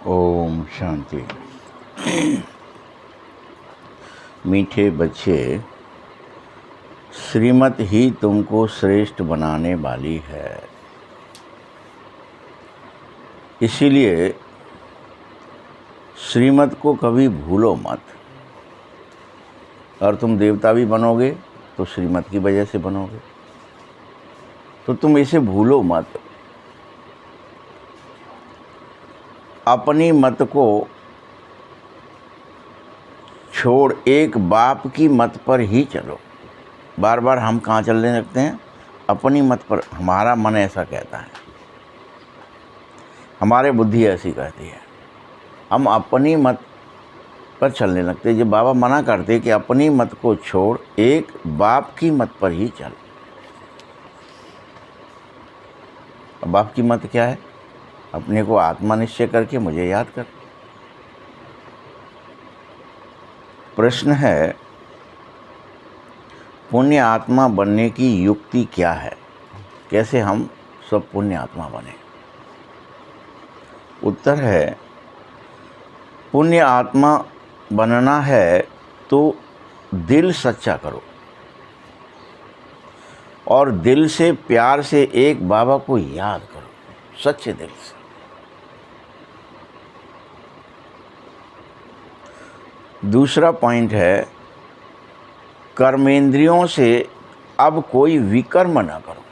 ओम शांति। मीठे बच्चे, श्रीमत ही तुमको श्रेष्ठ बनाने वाली है। इसीलिए श्रीमत को कभी भूलो मत। और तुम देवता भी बनोगे तो श्रीमत की वजह से बनोगे, तो तुम इसे भूलो मत। अपनी मत को छोड़ एक बाप की मत पर ही चलो। बार बार हम कहाँ चलने लगते हैं? अपनी मत पर। हमारा मन ऐसा कहता है, हमारे बुद्धि ऐसी कहती है, हम अपनी मत पर चलने लगते हैं। जब बाबा मना करते कि अपनी मत को छोड़ एक बाप की मत पर ही चल। बाप की मत क्या है? अपने को आत्मा निश्चय करके मुझे याद कर। प्रश्न है, पुण्य आत्मा बनने की युक्ति क्या है? कैसे हम सब पुण्य आत्मा बने? उत्तर है, पुण्य आत्मा बनना है तो दिल सच्चा करो और दिल से प्यार से एक बाबा को याद करो, सच्चे दिल से। दूसरा पॉइंट है, कर्मेंद्रियों से अब कोई विकर्म ना करो।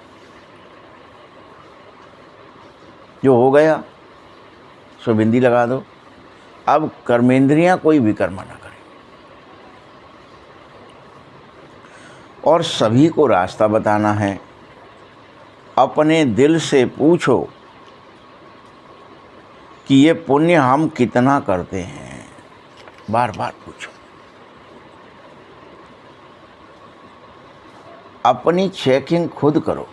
जो हो गया सो बिंदी लगा दो। अब कर्मेंद्रियां कोई विकर्म ना करें। और सभी को रास्ता बताना है। अपने दिल से पूछो कि ये पुण्य हम कितना करते हैं। बार बार पूछो। अपनी चेकिंग खुद करो।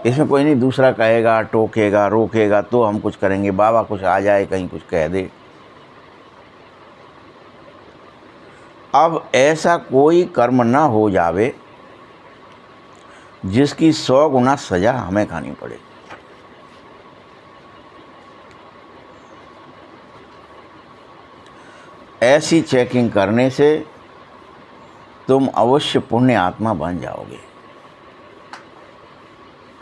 इसमें कोई नहीं दूसरा कहेगा, टोकेगा, रोकेगा तो हम कुछ करेंगे। बाबा कुछ आ जाए, कहीं कुछ कह दे। अब ऐसा कोई कर्म ना हो जावे जिसकी 100 गुना सजा हमें खानी पड़े। ऐसी चेकिंग करने से तुम अवश्य पुण्य आत्मा बन जाओगे।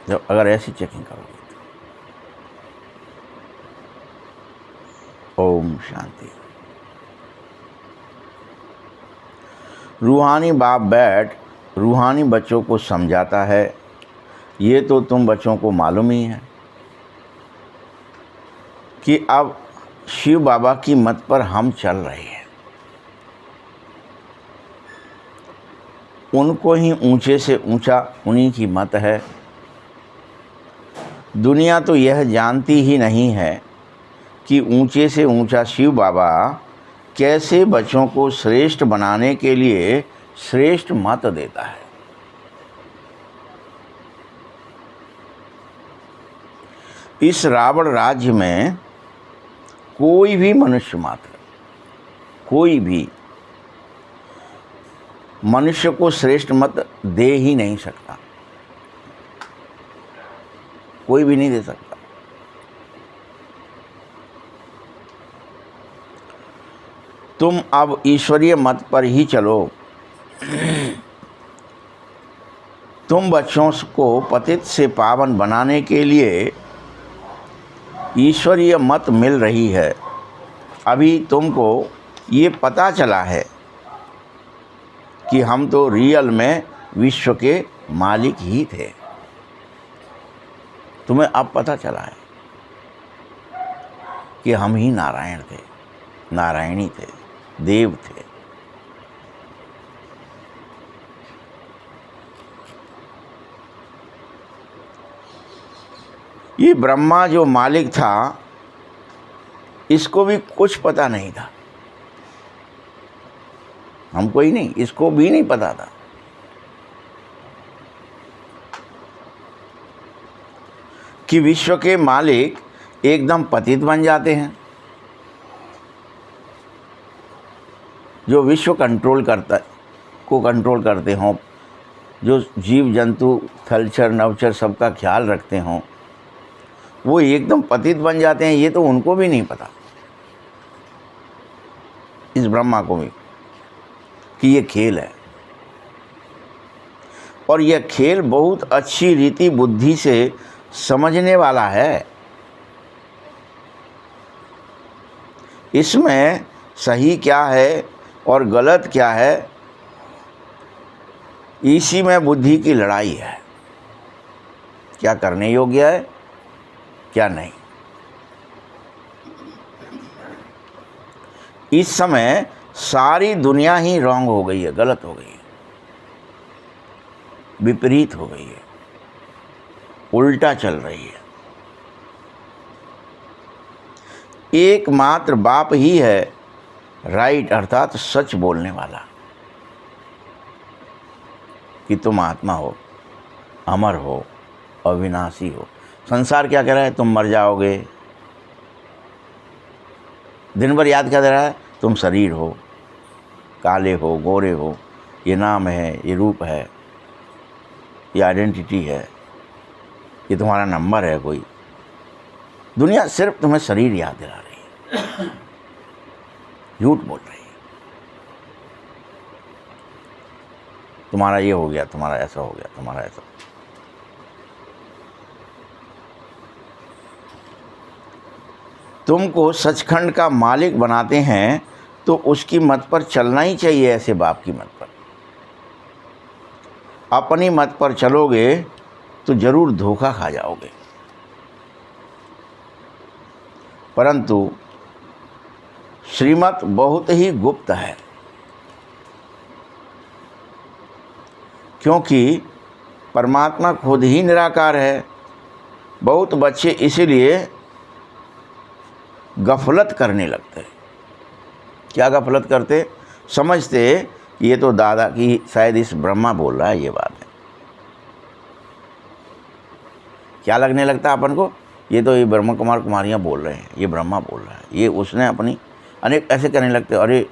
जब अगर ऐसी चेकिंग करोगे तो। ओम शांति। रूहानी बाप बैठ रूहानी बच्चों को समझाता है। ये तो तुम बच्चों को मालूम ही है कि अब शिव बाबा की मत पर हम चल रहे हैं। उनको ही ऊंचे से ऊंचा उन्हीं की मत है। दुनिया तो यह जानती ही नहीं है कि ऊंचे से ऊंचा शिव बाबा कैसे बच्चों को श्रेष्ठ बनाने के लिए श्रेष्ठ मत देता है। इस रावण राज्य में कोई भी मनुष्य मात्र, कोई भी मनुष्य को श्रेष्ठ मत दे ही नहीं सकता। कोई भी नहीं दे सकता। तुम अब ईश्वरीय मत पर ही चलो। तुम बच्चों को पतित से पावन बनाने के लिए ईश्वरीय मत मिल रही है। अभी तुमको ये पता चला है कि हम तो रियल में विश्व के मालिक ही थे। तुम्हें अब पता चला है कि हम ही नारायण थे, नारायणी थे, देव थे। ये ब्रह्मा जो मालिक था, इसको भी कुछ पता नहीं था। हमको ही नहीं, इसको भी नहीं पता था कि विश्व के मालिक एकदम पतित बन जाते हैं। जो विश्व कंट्रोल करते हों, जो जीव जंतु थलचर नवचर सबका ख्याल रखते हों, वो एकदम पतित बन जाते हैं, ये तो उनको भी नहीं पता, इस ब्रह्मा को भी, कि ये खेल है। और यह खेल बहुत अच्छी रीति बुद्धि से समझने वाला है। इसमें सही क्या है और गलत क्या है, इसी में बुद्धि की लड़ाई है। क्या करने योग्य है, क्या नहीं। इस समय सारी दुनिया ही रॉन्ग हो गई है, गलत हो गई है, विपरीत हो गई है, उल्टा चल रही है। एकमात्र बाप ही है राइट, अर्थात सच बोलने वाला, कि तुम आत्मा हो, अमर हो, अविनाशी हो। संसार क्या कह रहा है, तुम मर जाओगे। दिन भर याद क्या दे रहा है, तुम शरीर हो, काले हो, गोरे हो, ये नाम है, ये रूप है, ये आइडेंटिटी है, ये तुम्हारा नंबर है कोई। दुनिया सिर्फ तुम्हें शरीर याद दिला रही है, झूठ बोल रही है। तुम्हारा ये हो गया, तुम्हारा ऐसा हो गया, तुम्हारा ऐसा। तुमको सचखंड का मालिक बनाते हैं तो उसकी मत पर चलना ही चाहिए, ऐसे बाप की मत पर। अपनी मत पर चलोगे तो जरूर धोखा खा जाओगे। परंतु श्रीमत बहुत ही गुप्त है, क्योंकि परमात्मा खुद ही निराकार है। बहुत बच्चे इसीलिए गफलत करने लगते हैं। क्या गफलत करते, समझते ये तो दादा की, शायद इस ब्रह्मा बोल रहा है, ये बात है। क्या लगने लगता है अपन को, ये तो ये ब्रह्मा कुमार कुमारियाँ बोल रहे हैं, ये ब्रह्मा बोल रहा है, ये उसने अपनी अनेक ऐसे करने लगते। अरे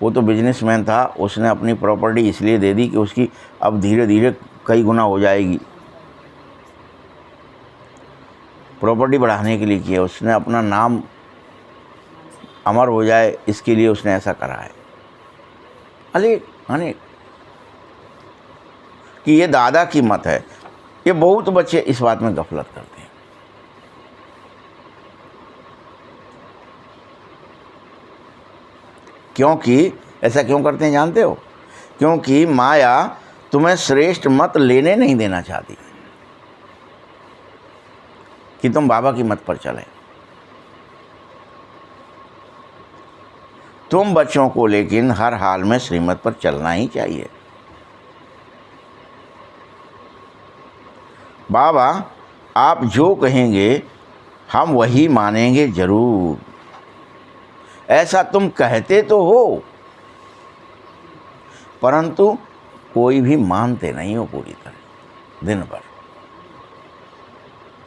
वो तो बिजनेसमैन था, उसने अपनी प्रॉपर्टी इसलिए दे दी कि उसकी अब धीरे धीरे कई गुना हो जाएगी। प्रॉपर्टी बढ़ाने के लिए किया, उसने अपना नाम अमर हो जाए, इसके लिए उसने ऐसा करा है। अनेक अनेक कि ये दादा की मत है। ये बहुत बच्चे इस बात में गफलत करते हैं। क्योंकि ऐसा क्यों करते हैं जानते हो, क्योंकि माया तुम्हें श्रेष्ठ मत लेने नहीं देना चाहती कि तुम बाबा की मत पर चले। तुम बच्चों को लेकिन हर हाल में श्रीमत पर चलना ही चाहिए। बाबा आप जो कहेंगे हम वही मानेंगे जरूर, ऐसा तुम कहते तो हो, परंतु कोई भी मानते नहीं हो पूरी तरह। दिन भर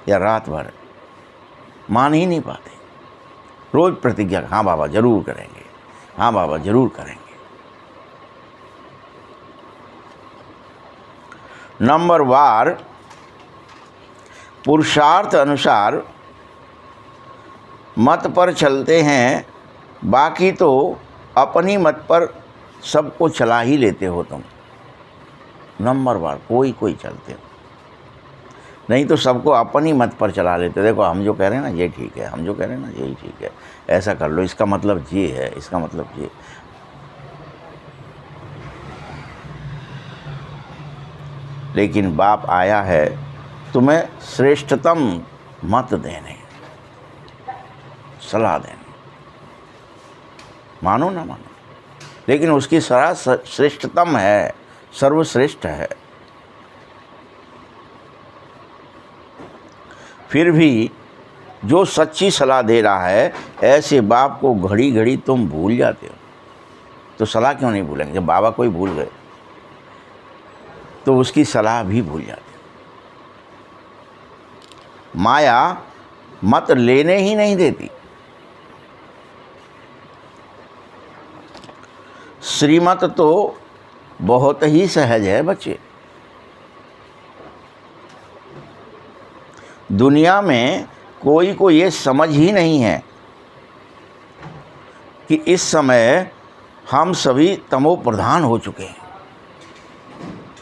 या रात भर मान ही नहीं पाते। रोज प्रतिज्ञा, हाँ बाबा जरूर करेंगे, हाँ बाबा जरूर करेंगे। नंबर वार पुरुषार्थ अनुसार मत पर चलते हैं, बाकी तो अपनी मत पर सबको चला ही लेते हो तुम। नंबर वार कोई कोई चलते हो, नहीं तो सबको अपनी मत पर चला लेते। देखो हम जो कह रहे हैं ना ये ठीक है, हम जो कह रहे हैं ना यही ठीक है, ऐसा कर लो, इसका मतलब ये है, इसका मतलब ये। लेकिन बाप आया है तुम्हें श्रेष्ठतम मत देने, सलाह देने। मानो ना मानो, लेकिन उसकी सलाह श्रेष्ठतम है, सर्वश्रेष्ठ है। फिर भी जो सच्ची सलाह दे रहा है, ऐसे बाप को घड़ी घड़ी तुम भूल जाते हो। तो सलाह क्यों नहीं भूलेंगे? जब बाबा कोई भूल गए तो उसकी सलाह भी भूल जाते हो। माया मत लेने ही नहीं देती। श्रीमत तो बहुत ही सहज है बच्चे। दुनिया में कोई को ये समझ ही नहीं है कि इस समय हम सभी तमो प्रधान हो चुके हैं।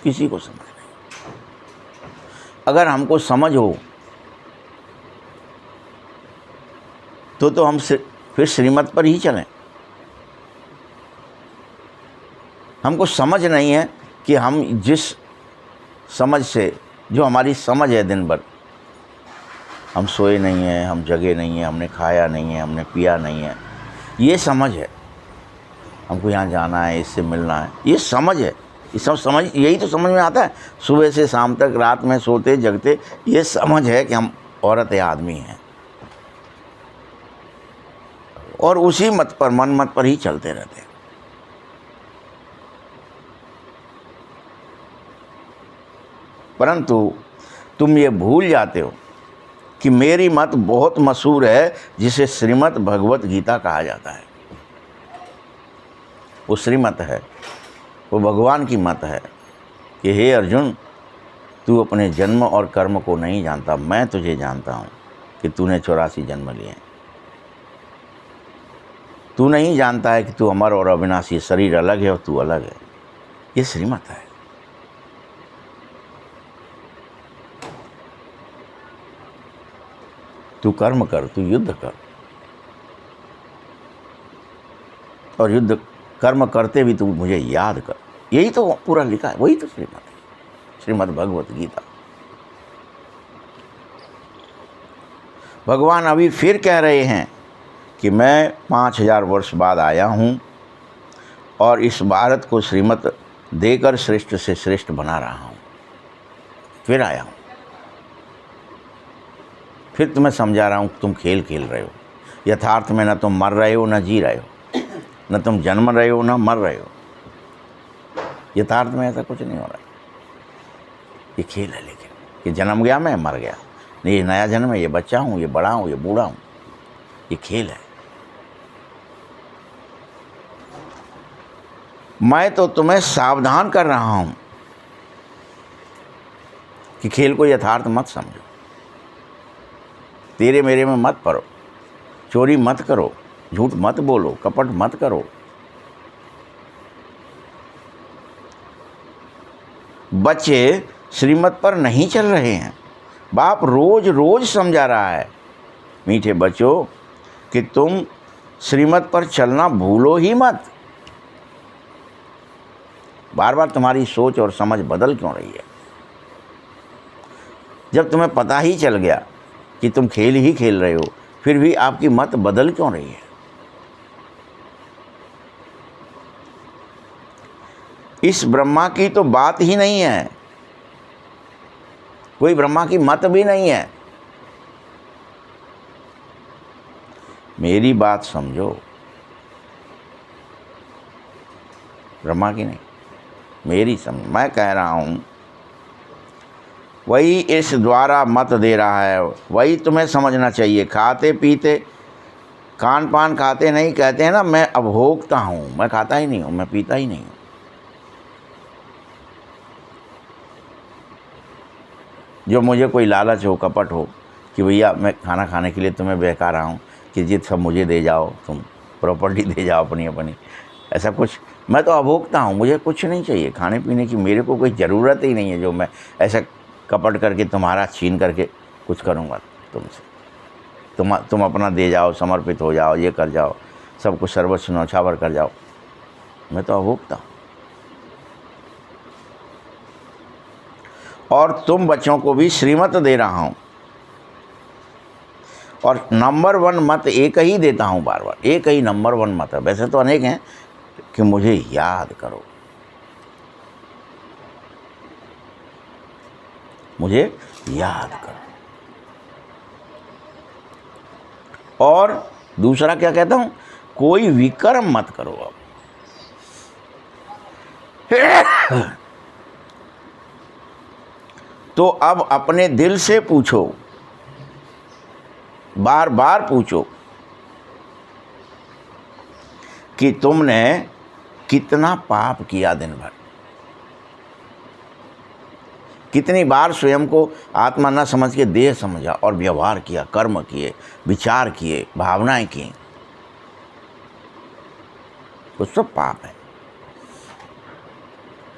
किसी को समझ नहीं। अगर हमको समझ हो तो हम फिर श्रीमत पर ही चलें। हमको समझ नहीं है कि हम जिस समझ से, जो हमारी समझ है दिन भर, हम सोए नहीं हैं, हम जगे नहीं हैं, हमने खाया नहीं है, हमने पिया नहीं है, ये समझ है। हमको यहाँ जाना है, इससे मिलना है, ये समझ है। ये सब समझ, यही तो समझ में आता है। सुबह से शाम तक, रात में सोते जगते, ये समझ है कि हम औरत या आदमी हैं, और उसी मत पर, मन मत पर ही चलते रहते हैं। परंतु तुम ये भूल जाते हो कि मेरी मत बहुत मशहूर है, जिसे श्रीमद् भगवत गीता कहा जाता है। वो श्रीमत है, वो भगवान की मत है कि हे अर्जुन, तू अपने जन्म और कर्म को नहीं जानता, मैं तुझे जानता हूँ कि तूने 84 जन्म लिए हैं। तू नहीं जानता है कि तू अमर और अविनाशी, शरीर अलग है और तू अलग है। ये श्रीमत है। तू कर्म कर, तू युद्ध कर, और युद्ध कर्म करते भी तू मुझे याद कर। यही तो पूरा लिखा है, वही तो श्रीमत है, श्रीमद् भगवत गीता। भगवान अभी फिर कह रहे हैं कि मैं 5000 वर्ष बाद आया हूँ और इस भारत को श्रीमत देकर श्रेष्ठ से श्रेष्ठ बना रहा हूँ। फिर आया हूँ, फिर तुम्हें समझा रहा हूँ कि तुम खेल खेल रहे हो। यथार्थ में न तुम मर रहे हो न जी रहे हो, न तुम जन्म रहे हो न मर रहे हो। यथार्थ में ऐसा कुछ नहीं हो रहा है। ये खेल है, लेकिन ये जन्म गया, मैं मर गया, नहीं ये नया जन्म है, ये बच्चा हूँ, ये बड़ा हूँ, ये बूढ़ा हूँ। ये खेल है। मैं तो तुम्हें सावधान कर रहा हूँ कि खेल को यथार्थ मत समझो, तेरे मेरे में मत पड़ो, चोरी मत करो, झूठ मत बोलो, कपट मत करो। बच्चे श्रीमत पर नहीं चल रहे हैं। बाप रोज रोज समझा रहा है, मीठे बच्चों, कि तुम श्रीमत पर चलना भूलो ही मत। बार बार तुम्हारी सोच और समझ बदल क्यों रही है? जब तुम्हें पता ही चल गया कि तुम खेल ही खेल रहे हो, फिर भी आपकी मत बदल क्यों रही है? इस ब्रह्मा की तो बात ही नहीं है, कोई ब्रह्मा की मत भी नहीं है। मेरी बात समझो, ब्रह्मा की नहीं, मेरी समझ। मैं कह रहा हूँ, वही इस द्वारा मत दे रहा है, वही तुम्हें समझना चाहिए। खाते पीते, खान पान खाते नहीं, कहते हैं ना मैं अभोक्ता हूँ, मैं खाता ही नहीं हूँ, मैं पीता ही नहीं हूँ। जो मुझे कोई लालच हो, कपट हो कि भैया मैं खाना खाने के लिए तुम्हें बहका रहा हूँ कि जित सब मुझे दे जाओ, तुम प्रॉपर्टी दे जाओ अपनी अपनी, ऐसा कुछ, मैं तो अभोक्ता हूँ, मुझे कुछ नहीं चाहिए खाने पीने की, मेरे को कोई ज़रूरत ही नहीं है जो मैं ऐसा कपट करके तुम्हारा छीन करके कुछ करूँगा तुमसे। तुम अपना दे जाओ, समर्पित हो जाओ, ये कर जाओ, सब कुछ सर्वस्व न्यौछावर कर जाओ। मैं तो अभोक्ता हूँ। और तुम बच्चों को भी श्रीमत दे रहा हूँ, और नंबर 1 मत एक ही देता हूँ, बार बार एक ही नंबर 1 मत है। वैसे तो अनेक हैं कि मुझे याद करो, मुझे याद करो। और दूसरा क्या कहता हूँ, कोई विकर्म मत करो। अब तो अब अपने दिल से पूछो, बार बार पूछो कि तुमने कितना पाप किया दिन भर, कितनी बार स्वयं को आत्मा न समझ के देह समझा और व्यवहार किया, कर्म किए, विचार किए, भावनाएं की, वो सब पाप है।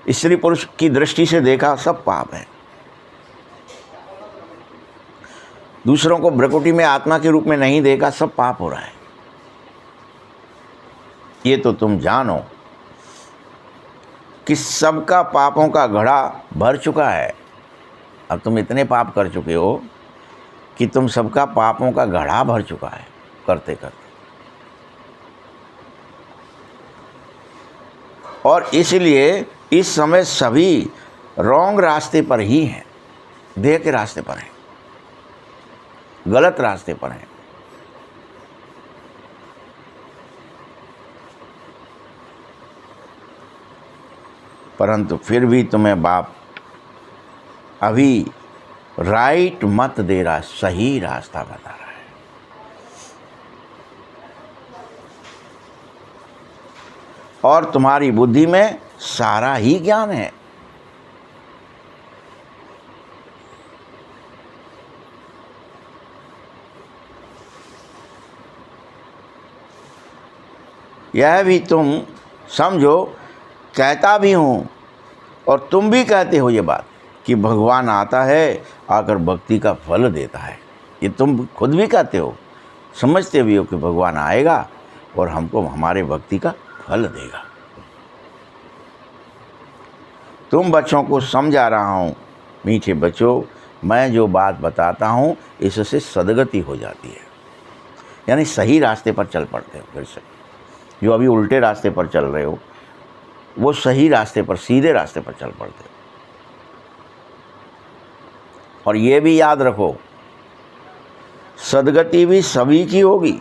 स्त्री पुरुष की दृष्टि से देखा, सब पाप है। दूसरों को भ्रकुटी में आत्मा के रूप में नहीं देखा, सब पाप हो रहा है। ये तो तुम जानो कि सबका पापों का घड़ा भर चुका है। अब तुम इतने पाप कर चुके हो कि तुम सबका पापों का घड़ा भर चुका है करते करते। और इसलिए इस समय सभी रॉन्ग रास्ते पर ही हैं, देह के रास्ते पर हैं, गलत रास्ते पर हैं। परंतु फिर भी तुम्हें बाप अभी राइट मत दे रहा, सही रास्ता बता रहा है। और तुम्हारी बुद्धि में सारा ही ज्ञान है। यह भी तुम समझो, कहता भी हूँ और तुम भी कहते हो ये बात कि भगवान आता है, आकर भक्ति का फल देता है। ये तुम खुद भी कहते हो, समझते भी हो कि भगवान आएगा और हमको हमारे भक्ति का फल देगा। तुम बच्चों को समझा रहा हूँ, मीठे बच्चों, मैं जो बात बताता हूँ इससे सदगति हो जाती है, यानी सही रास्ते पर चल पड़ते हो। फिर से जो अभी उल्टे रास्ते पर चल रहे हो, वो सही रास्ते पर, सीधे रास्ते पर चल पड़ते हो। और ये भी याद रखो, सदगति भी सभी की होगी।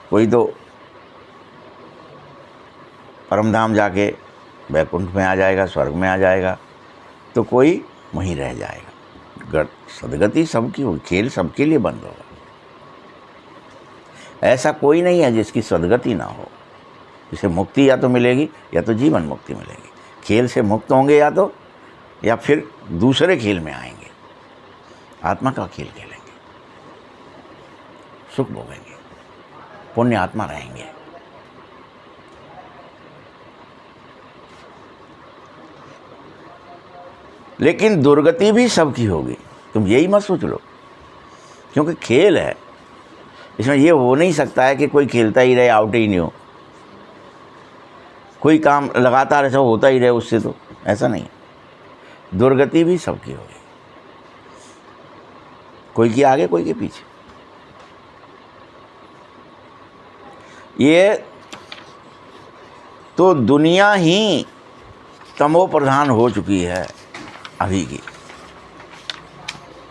कोई तो परमधाम जाके वैकुंठ में आ जाएगा, स्वर्ग में आ जाएगा, तो कोई वहीं रह जाएगा। सदगति सबकी होगी, खेल सबके लिए बंद होगा। ऐसा कोई नहीं है जिसकी सदगति ना हो। जिसे मुक्ति या तो मिलेगी या तो जीवन मुक्ति मिलेगी। खेल से मुक्त होंगे या फिर दूसरे खेल में आएंगे, आत्मा का खेल खेलेंगे, सुख भोगेंगे, पुण्य आत्मा रहेंगे। लेकिन दुर्गति भी सबकी होगी, तुम यही मत सोच लो, क्योंकि खेल है। इसमें ये हो नहीं सकता है कि कोई खेलता ही रहे, आउट ही नहीं हो। कोई काम लगातार ऐसा होता ही रहे उससे, तो ऐसा नहीं। दुर्गति भी सबकी होगी, कोई के आगे कोई के पीछे। ये तो दुनिया ही तमो प्रधान हो चुकी है अभी की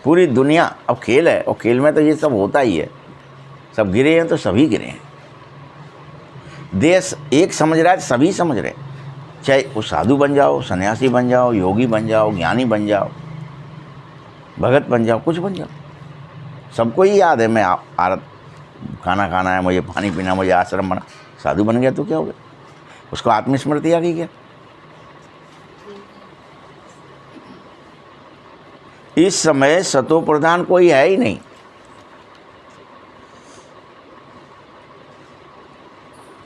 पूरी दुनिया। अब खेल है और खेल में तो ये सब होता ही है। सब गिरे हैं तो सभी गिरे हैं। देश एक समझ रहा है, सभी समझ रहे हैं। चाहे वो साधु बन जाओ, सन्यासी बन जाओ, योगी बन जाओ, ज्ञानी बन जाओ, भगत बन जाओ, कुछ बन जाओ, सबको ही याद है मैं खाना खाना है, मुझे पानी पीना, मुझे आश्रम बना। साधु बन गया तो क्या हो गया, उसको आत्मस्मृति आ गई क्या? इस समय सतो प्रधान कोई है ही नहीं।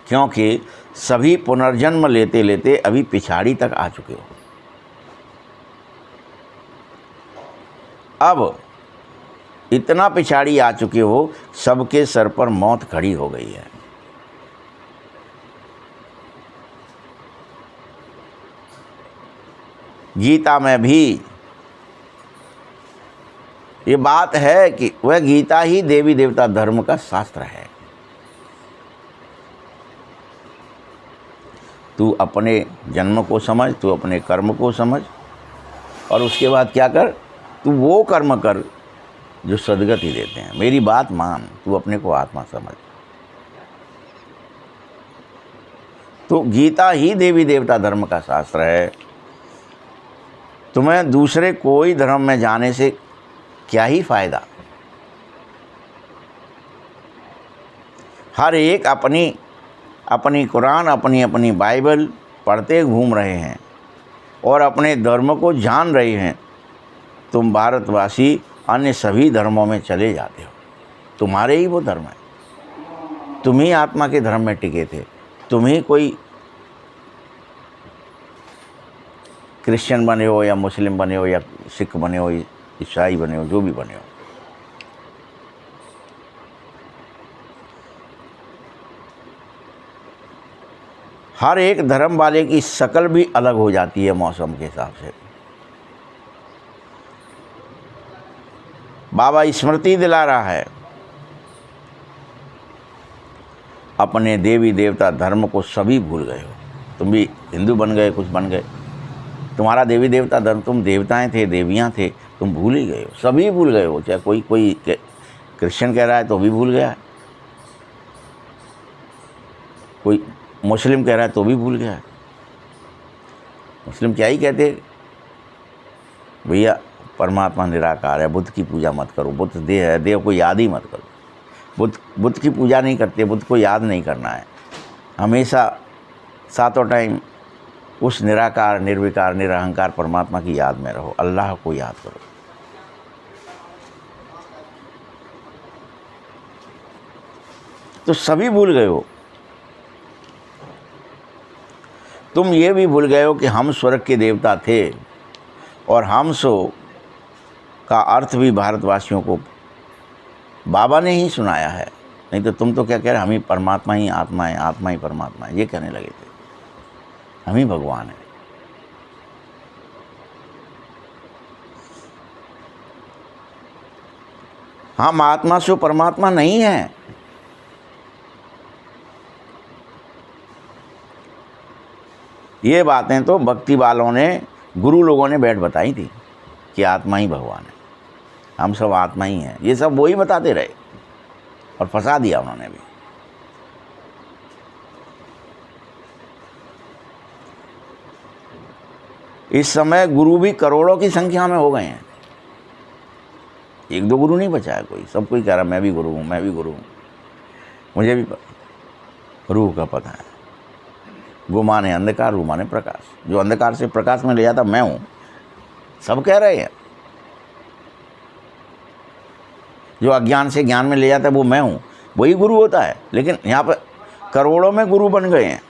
क्योंकि सभी पुनर्जन्म लेते लेते अभी पिछाड़ी तक आ चुके हो। अब इतना पिछाड़ी आ चुके हो, सबके सर पर मौत खड़ी हो गई है। गीता में भी ये बात है कि वह गीता ही देवी देवता धर्म का शास्त्र है। तू अपने जन्म को समझ, तू अपने कर्म को समझ, और उसके बाद क्या कर, तू वो कर्म कर जो सदगति देते हैं। मेरी बात मान, तू अपने को आत्मा समझ। तो गीता ही देवी देवता धर्म का शास्त्र है। तुम्हें दूसरे कोई धर्म में जाने से क्या ही फायदा। हर एक अपनी अपनी कुरान, अपनी अपनी बाइबल पढ़ते घूम रहे हैं, और अपने धर्म को जान रहे हैं, तुम भारतवासी अन्य सभी धर्मों में चले जाते हो। तुम्हारे ही वो धर्म है, तुम ही आत्मा के धर्म में टिके थे। तुम ही कोई क्रिश्चियन बने हो या मुस्लिम बने हो या सिख बने हो, ईसाई बने हो, जो भी बने हो। हर एक धर्म वाले की शक्ल भी अलग हो जाती है मौसम के हिसाब से। बाबा स्मृति दिला रहा है, अपने देवी देवता धर्म को सभी भूल गए हो। तुम भी हिंदू बन गए, कुछ बन गए, तुम्हारा देवी देवता धर्म, तुम देवताएं थे, देवियां थे, तुम भूल ही गए हो, सभी भूल गए हो। चाहे कोई क्रिश्चियन कह रहा है तो भी भूल गया है, कोई मुस्लिम कह रहा है तो भी भूल गया है। मुस्लिम क्या ही कहते, भैया परमात्मा निराकार है, बुद्ध की पूजा मत करो, बुद्ध देह है, देह को याद ही मत करो। बुद्ध की पूजा नहीं करते, बुद्ध को याद नहीं करना है। हमेशा सातों टाइम उस निराकार, निर्विकार, निरहंकार परमात्मा की याद में रहो, अल्लाह को याद करो। तो सभी भूल गए हो। तुम ये भी भूल गए हो कि हम स्वर्ग के देवता थे, और हम सो का अर्थ भी भारतवासियों को बाबा ने ही सुनाया है। नहीं तो तुम तो क्या कह रहे, हम ही परमात्मा ही आत्मा है, आत्मा ही परमात्मा है, ये कहने लगे थे, हम ही भगवान हैं। हम आत्मा से परमात्मा नहीं है। ये बातें तो भक्ति वालों ने, गुरु लोगों ने बैठ बताई थी कि आत्मा ही भगवान है, हम सब आत्मा ही हैं। ये सब वही बताते रहे और फंसा दिया उन्होंने भी। इस समय गुरु भी करोड़ों की संख्या में हो गए हैं, एक दो गुरु नहीं बचा है कोई। सब कोई कह रहा मैं भी गुरु हूँ, मैं भी गुरु हूँ। मुझे भी रूह का पता है। वो माने अंधकार, रूह माने प्रकाश। जो अंधकार से प्रकाश में ले जाता मैं हूँ, सब कह रहे हैं। जो अज्ञान से ज्ञान में ले जाता है वो मैं हूँ, वही गुरु होता है। लेकिन यहाँ पर करोड़ों में गुरु बन गए हैं।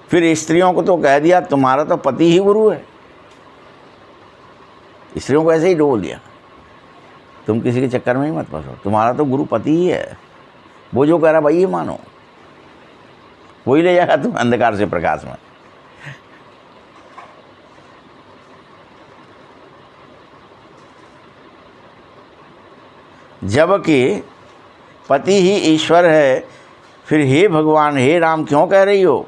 फिर स्त्रियों को तो कह दिया तुम्हारा तो पति ही गुरु है। स्त्रियों को ऐसे ही डोल दिया, तुम किसी के चक्कर में ही मत फंसो, तुम्हारा तो गुरु पति ही है। वो जो कह रहा भाई ये मानो, वही ले जाएगा तुम अंधकार से प्रकाश में। जबकि पति ही ईश्वर है, फिर हे भगवान, हे राम क्यों कह रही हो?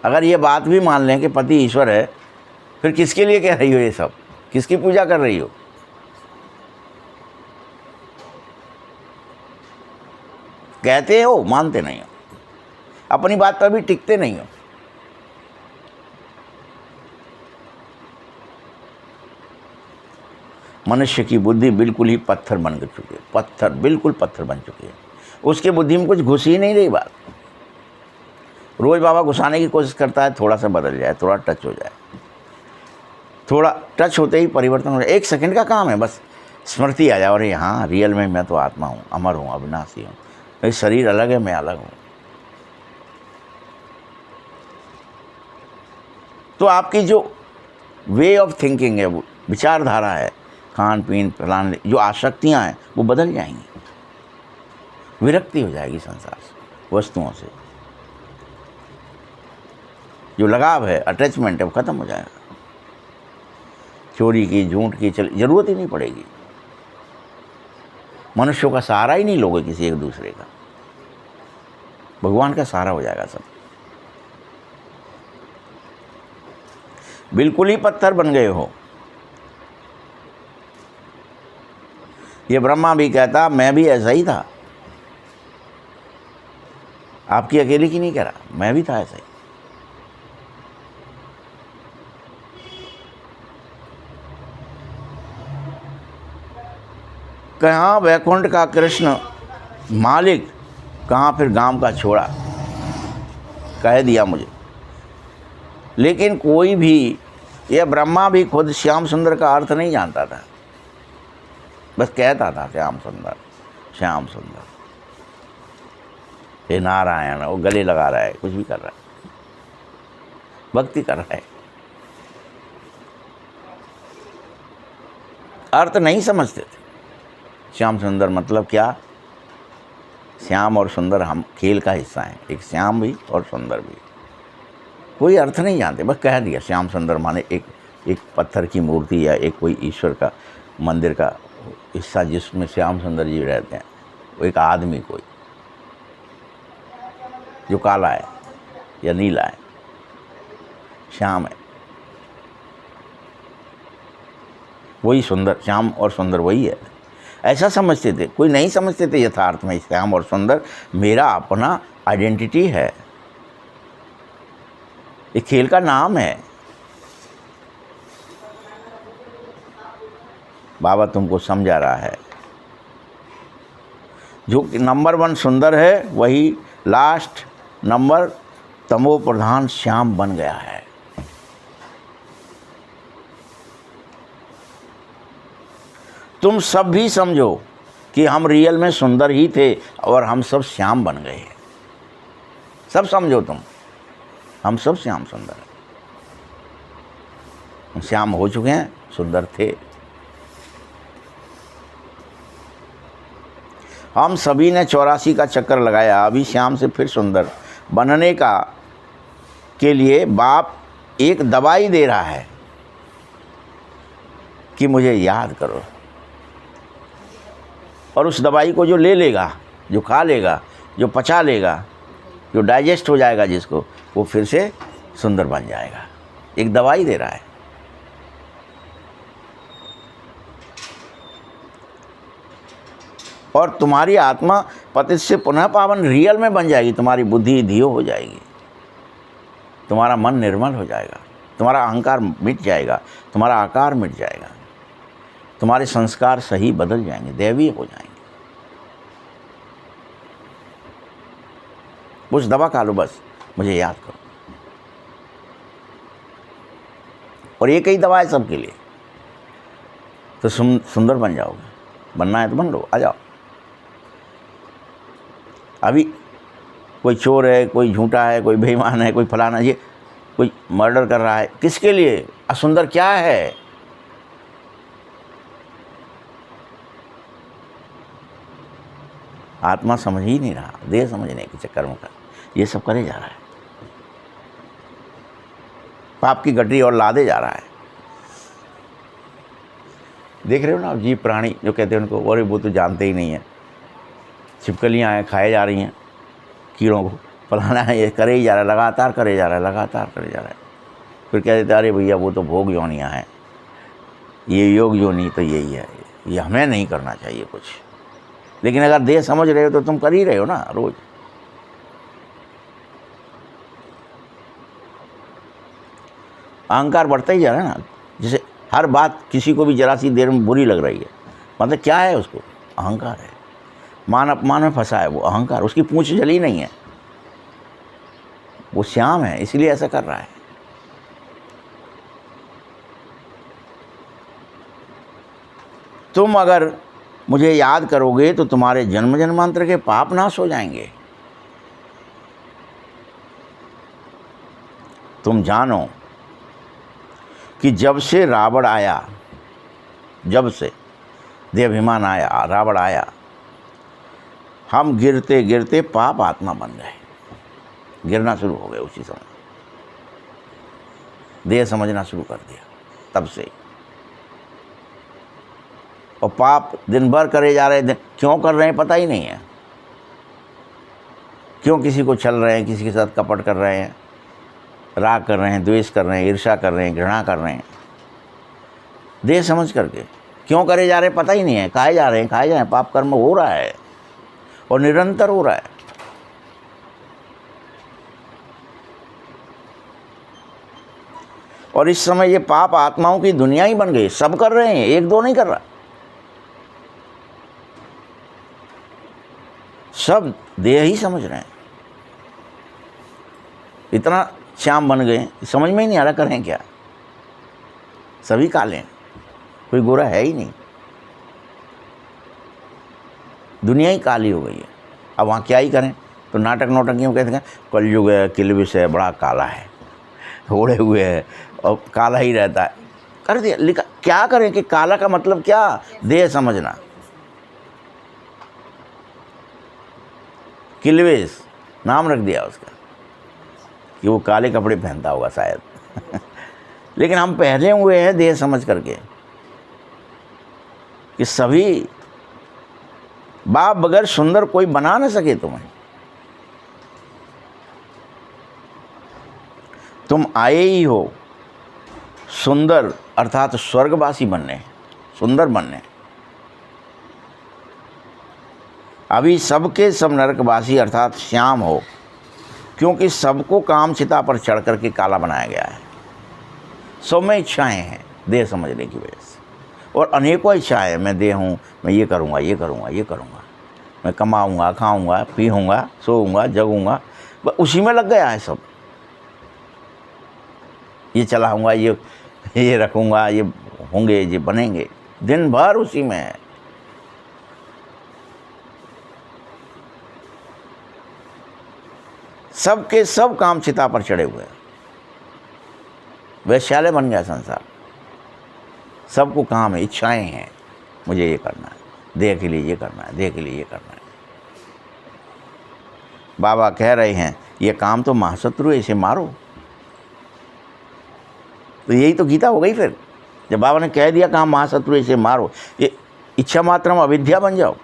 अगर ये बात भी मान लें कि पति ईश्वर है, फिर किसके लिए कह रही हो ये सब? किसकी पूजा कर रही हो? कहते हो, मानते नहीं हो, अपनी बात पर भी टिकते नहीं हो। मनुष्य की बुद्धि बिल्कुल ही पत्थर बन चुकी है, पत्थर, बिल्कुल पत्थर बन चुकी है। उसके बुद्धि में कुछ घुस ही नहीं रही बात। रोज़ बाबा घुसाने की कोशिश करता है, थोड़ा सा बदल जाए, थोड़ा टच हो जाए, थोड़ा टच होते ही परिवर्तन हो जाए। 1 सेकंड का काम है, बस स्मृति आ जाए और हाँ रियल में मैं तो आत्मा हूँ, अमर हूँ, अविनाशी हूँ, मेरी शरीर अलग है, मैं अलग हूँ। तो आपकी जो वे ऑफ थिंकिंग है, वो विचारधारा है, खान पीन फलान, जो आसक्तियाँ हैं वो बदल जाएंगी। विरक्ति हो जाएगी संसार से, वस्तुओं से। जो लगाव है, अटैचमेंट है, वो ख़त्म हो जाएगा। चोरी की, झूठ की ज़रूरत ही नहीं पड़ेगी। मनुष्यों का सहारा ही नहीं लोगे किसी एक दूसरे का, भगवान का सहारा हो जाएगा सब। बिल्कुल ही पत्थर बन गए हो। ये ब्रह्मा भी कहता मैं भी ऐसा ही था। आपकी अकेले की नहीं कह रहा, मैं भी था ऐसा ही। कहाँ वैकुंठ का कृष्ण मालिक कहाँ फिर गांव का छोड़ा, कह दिया मुझे। लेकिन कोई भी, यह ब्रह्मा भी खुद श्याम सुंदर का अर्थ नहीं जानता था, बस कहता था श्याम सुंदर श्याम सुंदर। हे नारायण, वो गले लगा रहा है, कुछ भी कर रहा है, भक्ति कर रहा है, अर्थ नहीं समझते थे। श्याम सुंदर मतलब क्या? श्याम और सुंदर हम खेल का हिस्सा हैं, एक श्याम भी और सुंदर भी। कोई अर्थ नहीं जानते, बस कह दिया श्याम सुंदर माने एक पत्थर की मूर्ति या एक कोई ईश्वर का मंदिर का हिस्सा जिसमें श्याम सुंदर जी रहते हैं। वो एक आदमी कोई जो काला है या नीला है, श्याम है, वही सुंदर। श्याम और सुंदर वही है, ऐसा समझते थे। कोई नहीं समझते थे यथार्थ में श्याम और सुंदर मेरा अपना आइडेंटिटी है, ये खेल का नाम है। बाबा तुमको समझा रहा है, जो नंबर 1 सुंदर है वही लास्ट नंबर तमो प्रधान श्याम बन गया है। तुम सब भी समझो कि हम रियल में सुंदर ही थे और हम सब श्याम बन गए हैं। सब समझो तुम, हम सब श्याम सुंदर हैं। हम श्याम हो चुके हैं, सुंदर थे। हम सभी ने 84 का चक्कर लगाया, अभी श्याम से फिर सुंदर बनने का के लिए बाप एक दवाई दे रहा है कि मुझे याद करो। और उस दवाई को जो ले लेगा, जो खा लेगा, जो पचा लेगा, जो डाइजेस्ट हो जाएगा जिसको, वो फिर से सुंदर बन जाएगा। एक दवाई दे रहा है। और तुम्हारी आत्मा पतित से पुनः पावन रियल में बन जाएगी। तुम्हारी बुद्धि धियो हो जाएगी, तुम्हारा मन निर्मल हो जाएगा, तुम्हारा अहंकार मिट जाएगा, तुम्हारा आकार मिट जाएगा, तुम्हारे संस्कार सही बदल जाएंगे, दैवीय हो जाएंगे। कुछ दवा खा लो, बस मुझे याद करो। और एक ही दवा है सबके लिए, तो सुंदर बन जाओगे। बनना है तो बन लो, आ जाओ। अभी कोई चोर है, कोई झूठा है, कोई बेईमान है, कोई फलाना, ये कोई मर्डर कर रहा है, किसके लिए? असुंदर क्या है? आत्मा समझ ही नहीं रहा, देह समझने के चक्कर में ये सब करे जा रहा है। पाप की गठरी और लादे जा रहा है। देख रहे हो ना, जीव प्राणी जो कहते हैं उनको, और वो तो जानते ही नहीं है। छिपकलियाँ हैं, खाए जा रही हैं कीड़ों को, फलाना है, ये करे ही जा रहा है, लगातार करे जा रहा है, लगातार करे जा रहा है। फिर कह देते अरे भैया वो तो भोग योनियाँ हैं, ये योग योनि तो यही है, ये हमें नहीं करना चाहिए कुछ। लेकिन अगर देह समझ रहे हो तो तुम कर ही रहे हो ना रोज। अहंकार बढ़ता ही जा रहा है ना। जैसे हर बात किसी को भी जरा सी देर में बुरी लग रही है, मतलब क्या है? उसको अहंकार है, मान अपमान में फंसा है वो अहंकार। उसकी पूंछ जली नहीं है, वो श्याम है, इसलिए ऐसा कर रहा है। तुम अगर मुझे याद करोगे तो तुम्हारे जन्म जन्मांतर के पाप नाश हो जाएंगे। तुम जानो कि जब से रावण आया, जब से देहाभिमान आया, रावण आया, हम गिरते गिरते पाप आत्मा बन गए, गिरना शुरू हो गए। उसी समय देह समझना शुरू कर दिया, तब से। और पाप दिन भर करे जा रहे थे। क्यों कर रहे हैं पता ही नहीं है। क्यों किसी को छल रहे हैं, किसी के साथ कपट कर रहे हैं, राग कर रहे हैं, द्वेष कर रहे हैं, ईर्ष्या कर रहे हैं, घृणा कर रहे हैं, देह समझ करके क्यों करे जा रहे हैं पता ही नहीं है। खाए जा रहे हैं, खाए जा रहे हैं, पाप कर्म हो रहा है और निरंतर हो रहा है। और इस समय ये पाप आत्माओं की दुनिया ही बन गई। सब कर रहे हैं, एक दो नहीं कर रहा। सब देह ही समझ रहे हैं। इतना श्याम बन गए, समझ में ही नहीं आ रहा करें क्या। सभी काले हैं, कोई गोरा है ही नहीं, दुनिया ही काली हो गई है। अब वहाँ क्या ही करें। तो नाटक नौटंकियों कहते हैं कलयुग है, किलबिश है, बड़ा काला है, ओढ़े हुए है और काला ही रहता है। कर दिया, लिखा। क्या करें कि काला का मतलब क्या, देह समझना। किलबिश नाम रख दिया उसका कि वो काले कपड़े पहनता होगा शायद लेकिन हम पहने हुए हैं देह समझ करके कि सभी बाप बगैर सुंदर कोई बना न सके तुम्हें। तुम आए ही हो सुंदर अर्थात स्वर्गवासी बनने, सुंदर बनने। अभी सबके सब नरकवासी अर्थात श्याम हो, क्योंकि सबको काम चिता पर चढ़ करके काला बनाया गया है। सब में इच्छाएं हैं देह समझने की वजह से, और अनेकों इच्छाएं। मैं देह हूँ, मैं ये करूँगा, ये करूँगा, ये करूँगा, मैं कमाऊँगा, खाऊँगा, पीऊँगा, सोऊँगा, जगूँगा, बस उसी में लग गया है सब। ये चलाऊँगा, ये रखूँगा, ये होंगे, ये बनेंगे, दिन भर उसी में है। सबके सब काम चिता पर चढ़े हुए हैं। वैश्यालय बन गया संसार। सबको काम है, इच्छाएं हैं, मुझे ये करना है, देह के लिए ये करना है, देह के लिए ये करना है। बाबा कह रहे हैं ये काम तो महाशत्रु है, इसे मारो। तो यही तो गीता हो गई फिर, जब बाबा ने कह दिया काम महाशत्रु है, इसे मारो। ये इच्छा मात्र में अविद्या बन जाओ।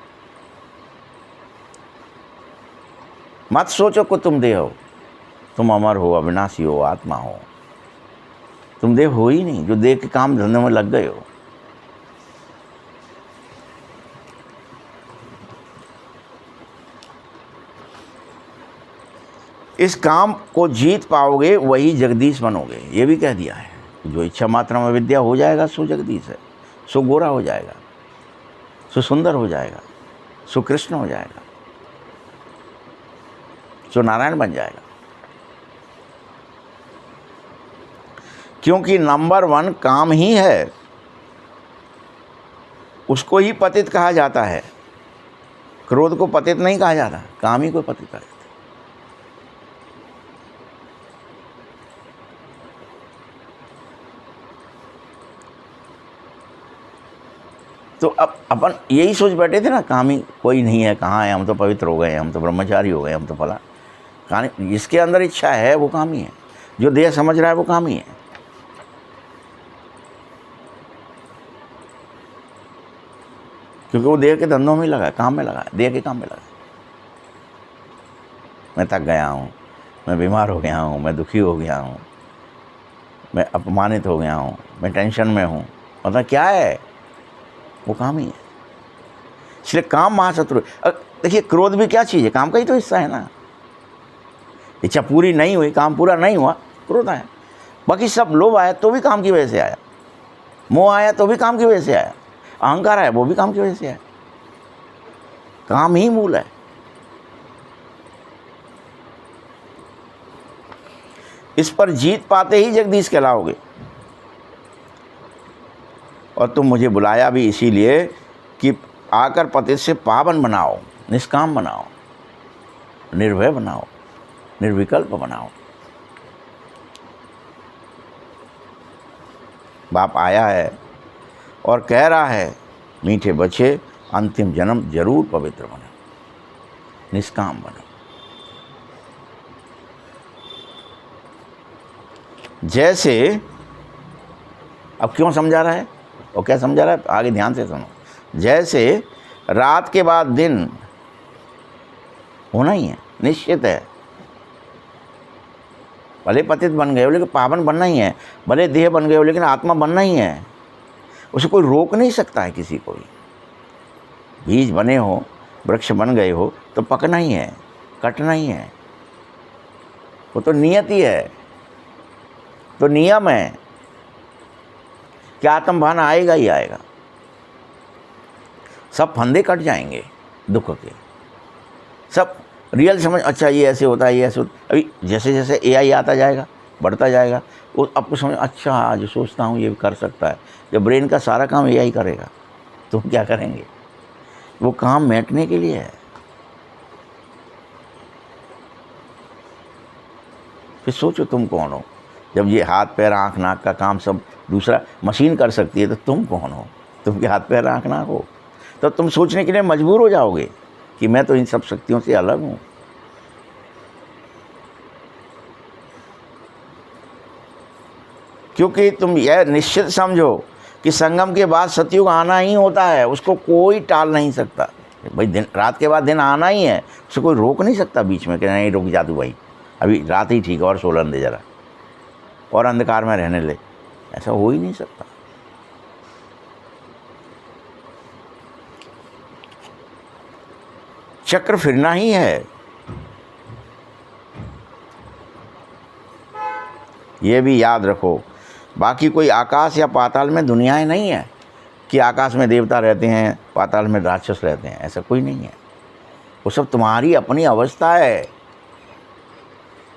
मत सोचो कि तुम देह हो, तुम अमर हो, अविनाशी हो, आत्मा हो। तुम देह हो ही नहीं, जो देह के काम धंधे में लग गए हो। इस काम को जीत पाओगे वही जगदीश बनोगे। ये भी कह दिया है, जो इच्छा मात्रा में विद्या हो जाएगा सो जगदीश है, सो गोरा हो जाएगा, सो सुंदर हो जाएगा, सो कृष्ण हो जाएगा, सो नारायण बन जाएगा। क्योंकि नंबर 1 काम ही है, उसको ही पतित कहा जाता है। क्रोध को पतित नहीं कहा जाता, काम ही को पतित कहा जाता है। तो अब अपन यही सोच बैठे थे ना, काम ही कोई नहीं है, कहाँ है, हम तो पवित्र हो गए, हम तो ब्रह्मचारी हो गए, हम तो फला। कहानी जिसके अंदर इच्छा है वो काम ही है, जो देह समझ रहा है वो काम ही है। क्योंकि वो देह के धंधों में लगा है, काम में लगा है, देह के काम में लगा है। मैं थक गया हूँ, मैं बीमार हो गया हूँ, मैं दुखी हो गया हूँ, मैं अपमानित हो गया हूँ, मैं टेंशन में हूँ, मतलब क्या है, वो काम ही है। इसलिए काम महाशत्रु। देखिए क्रोध भी क्या चीज़ है, काम का ही तो हिस्सा है ना। इच्छा पूरी नहीं हुई, काम पूरा नहीं हुआ, क्रोध आया। बाकी सब, लोभ आया तो भी काम की वजह से आया, मोह आया तो भी काम की वजह से आया, अहंकार आया वो भी काम की वजह से आया। काम ही मूल है। इस पर जीत पाते ही जगदीश कहलाओगे। और तुम मुझे बुलाया भी इसीलिए कि आकर पतित से पावन बनाओ, निष्काम बनाओ, निर्भय बनाओ, निर्विकल्प बनाओ। बाप आया है और कह रहा है मीठे बच्चे, अंतिम जन्म जरूर पवित्र बनो, निष्काम बनो। जैसे अब क्यों समझा रहा है और क्या समझा रहा है, आगे ध्यान से सुनो। जैसे रात के बाद दिन होना ही है, निश्चित है। भले पतित बन गए हो लेकिन पावन बनना ही है, भले देह बन गए हो लेकिन आत्मा बनना ही है। उसे कोई रोक नहीं सकता है किसी को भी। बीज बने हो, वृक्ष बन गए हो तो पकना ही है, कटना ही है। वो तो नियति है, तो नियम है कि आत्मभान आएगा ही आएगा। सब फंदे कट जाएंगे दुख के। सब रियल समझ, अच्छा ये ऐसे होता है, ये ऐसे होता है। अभी जैसे जैसे एआई आता जाएगा, बढ़ता जाएगा, वो आपको समझ, अच्छा जो सोचता हूँ ये भी कर सकता है। जब ब्रेन का सारा काम एआई करेगा तो क्या करेंगे? वो काम मैटने के लिए है। फिर सोचो तुम कौन हो? जब ये हाथ पैर आँख नाक का काम सब दूसरा मशीन कर सकती है तो तुम कौन हो? तुम के हाथ पैर आँख नाक हो? तो तुम सोचने के लिए मजबूर हो जाओगे कि मैं तो इन सब शक्तियों से अलग हूँ। क्योंकि तुम यह निश्चित समझो कि संगम के बाद सतयुग आना ही होता है, उसको कोई टाल नहीं सकता। भाई दिन रात के बाद दिन आना ही है, उसको कोई रोक नहीं सकता बीच में कि नहीं रुक जा तू भाई, अभी रात ही ठीक है और सोलन दे जरा और अंधकार में रहने ले। ऐसा हो ही नहीं सकता। चक्र फिरना ही है। ये भी याद रखो। बाकी कोई आकाश या पाताल में दुनियाएं नहीं है कि आकाश में देवता रहते हैं, पाताल में राक्षस रहते हैं, ऐसा कोई नहीं है। वो सब तुम्हारी अपनी अवस्था है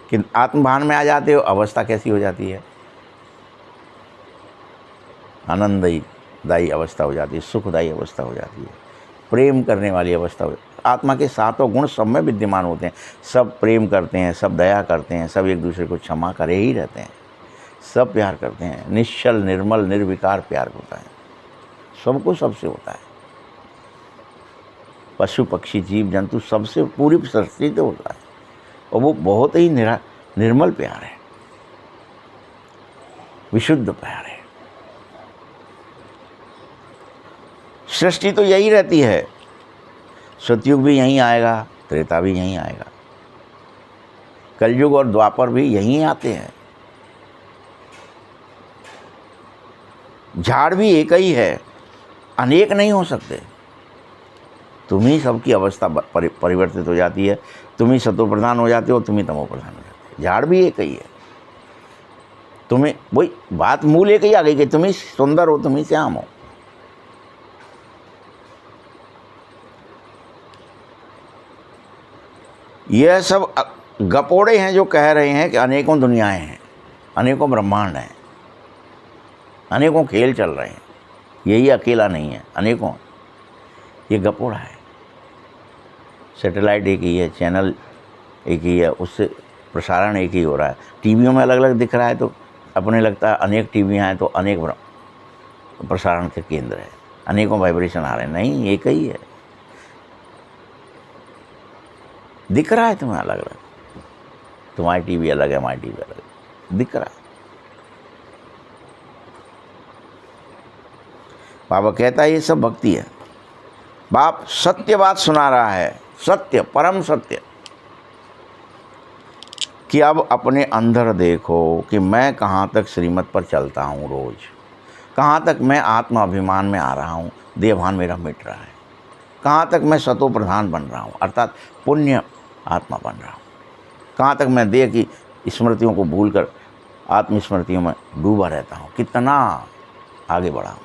कि आत्मभान में आ जाते हो, अवस्था कैसी हो जाती है? आनंददायी अवस्था हो जाती है, सुखदायी अवस्था हो जाती है, प्रेम करने वाली अवस्था हो। आत्मा के सातों गुण सब में विद्यमान होते हैं। सब प्रेम करते हैं, सब दया करते हैं, सब एक दूसरे को क्षमा करे ही रहते हैं, सब प्यार करते हैं। निश्चल निर्मल निर्विकार प्यार होता है, सबको सबसे होता है। पशु पक्षी जीव जंतु सबसे पूरी सृष्टि से होता है, और वो बहुत ही निर्मल प्यार है, विशुद्ध प्यार है। सृष्टि तो यही रहती है, सतयुग भी यहीं आएगा, त्रेता भी यहीं आएगा, कलयुग और द्वापर भी यहीं आते हैं। झाड़ भी एक ही है, अनेक नहीं हो सकते। तुम ही सबकी अवस्था परिवर्तित हो जाती है, तुम ही सतो प्रधान हो जाते हो, तुम ही तमो प्रधान हो जाते हो। झाड़ भी एक ही है। तुम्हें वही बात मूल एक ही आ गई कि तुम ही सुंदर हो, तुम ही श्याम हो। यह सब गपोड़े हैं जो कह रहे हैं कि अनेकों दुनियाएं हैं, अनेकों ब्रह्मांड हैं, अनेकों खेल चल रहे हैं, यही अकेला नहीं है, अनेकों। ये गपोड़ा है। सैटेलाइट एक ही है, चैनल एक ही है, उससे प्रसारण एक ही हो रहा है। टीवियों में अलग अलग दिख रहा है तो अपने लगता है अनेक टीवियाँ हैं तो अनेक प्रसारण के केंद्र है, अनेकों वाइब्रेशन आ रहे हैं। नहीं, एक ही है। दिख रहा है तुम्हें अलग अलग, तुम्हारी टीवी अलग है, हमारी टीवी अलग है, दिख रहा है। बाबा कहता है ये सब भक्ति है। बाप सत्य बात सुना रहा है, सत्य, परम सत्य, कि अब अपने अंदर देखो कि मैं कहाँ तक श्रीमत पर चलता हूँ रोज, कहाँ तक मैं आत्मा अभिमान में आ रहा हूँ, देहभान मेरा मिट रहा है, कहाँ तक मैं सतो प्रधान बन रहा हूँ, अर्थात पुण्य आत्मा बन रहा हूँ, कहाँ तक मैं देह की स्मृतियों को भूलकर आत्मस्मृतियों में डूबा रहता हूँ, कितना आगे बढ़ा हूँ।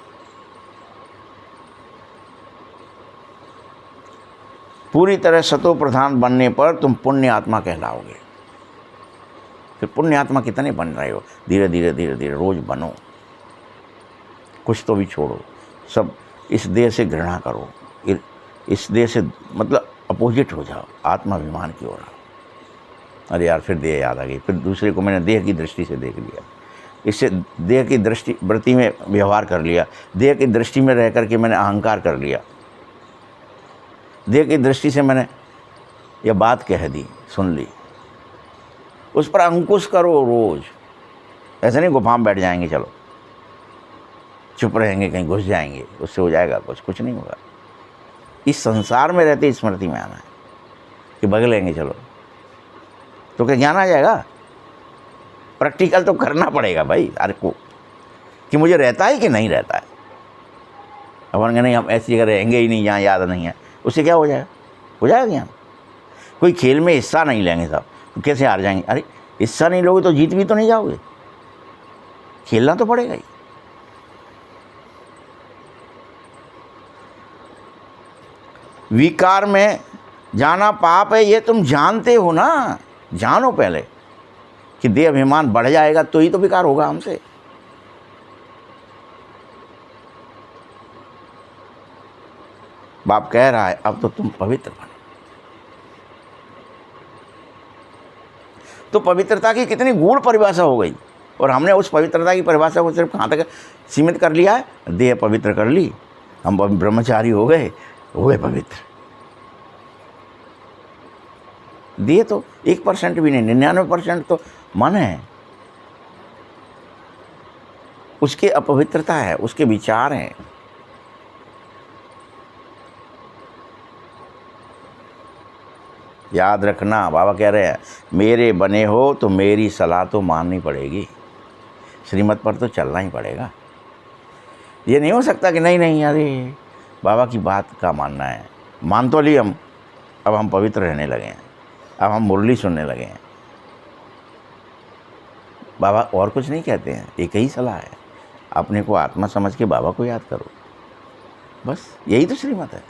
पूरी तरह सतो प्रधान बनने पर तुम पुण्य आत्मा कहलाओगे। फिर पुण्य आत्मा कितने बन रहे हो? धीरे धीरे धीरे धीरे रोज बनो, कुछ तो भी छोड़ो। सब इस देह से घृणा करो, इस देह से मतलब अपोजिट हो जाओ, आत्माभिमान की ओर आओ। अरे यार, फिर देह याद आ गई, फिर दूसरे को मैंने देह की दृष्टि से देख लिया, इससे देह की दृष्टि वृत्ति में व्यवहार कर लिया, देह की दृष्टि में रह करके मैंने अहंकार कर लिया, देह की दृष्टि से मैंने यह बात कह दी, सुन ली। उस पर अंकुश करो रोज। ऐसे नहीं गुफा में बैठ जाएंगे, चलो चुप रहेंगे, कहीं घुस जाएंगे, उससे हो जाएगा कुछ नहीं होगा। इस संसार में रहते स्मृति में आना है कि भग लेंगे चलो, तो क्या ज्ञान आ जाएगा? प्रैक्टिकल तो करना पड़ेगा भाई अरे को, कि मुझे रहता है कि नहीं रहता है। अपन नहीं, हम ऐसी जगह रहेंगे ही नहीं जहाँ याद नहीं है, उससे क्या हो जाएगा? हो जाएगा ज्ञान। कोई खेल में हिस्सा नहीं लेंगे साहब तो कैसे हार जाएंगे? अरे हिस्सा नहीं लोगे तो जीत भी तो नहीं जाओगे, खेलना तो पड़ेगा ही। विकार में जाना पाप है ये तुम जानते हो ना, जानो पहले कि देह अभिमान बढ़ जाएगा तो ही तो विकार होगा हमसे। बाप कह रहा है अब तो तुम पवित्र बनो। तो पवित्रता की कितनी गूढ़ परिभाषा हो गई, और हमने उस पवित्रता की परिभाषा को सिर्फ कहाँ तक सीमित कर लिया है, देह पवित्र कर ली, हम ब्रह्मचारी हो गए पवित्र। देह तो 1% भी नहीं, 99% तो मन है, उसके अपवित्रता है, उसके विचार हैं। याद रखना, बाबा कह रहे हैं मेरे बने हो तो मेरी सलाह तो माननी पड़ेगी, श्रीमत पर तो चलना ही पड़ेगा। ये नहीं हो सकता कि नहीं अरे बाबा की बात का मानना है, मान तो ली हम, अब हम पवित्र रहने लगे हैं, अब हम मुरली सुनने लगे हैं। बाबा और कुछ नहीं कहते हैं, एक ही सलाह है, अपने को आत्मा समझ के बाबा को याद करो, बस यही तो श्रीमत है।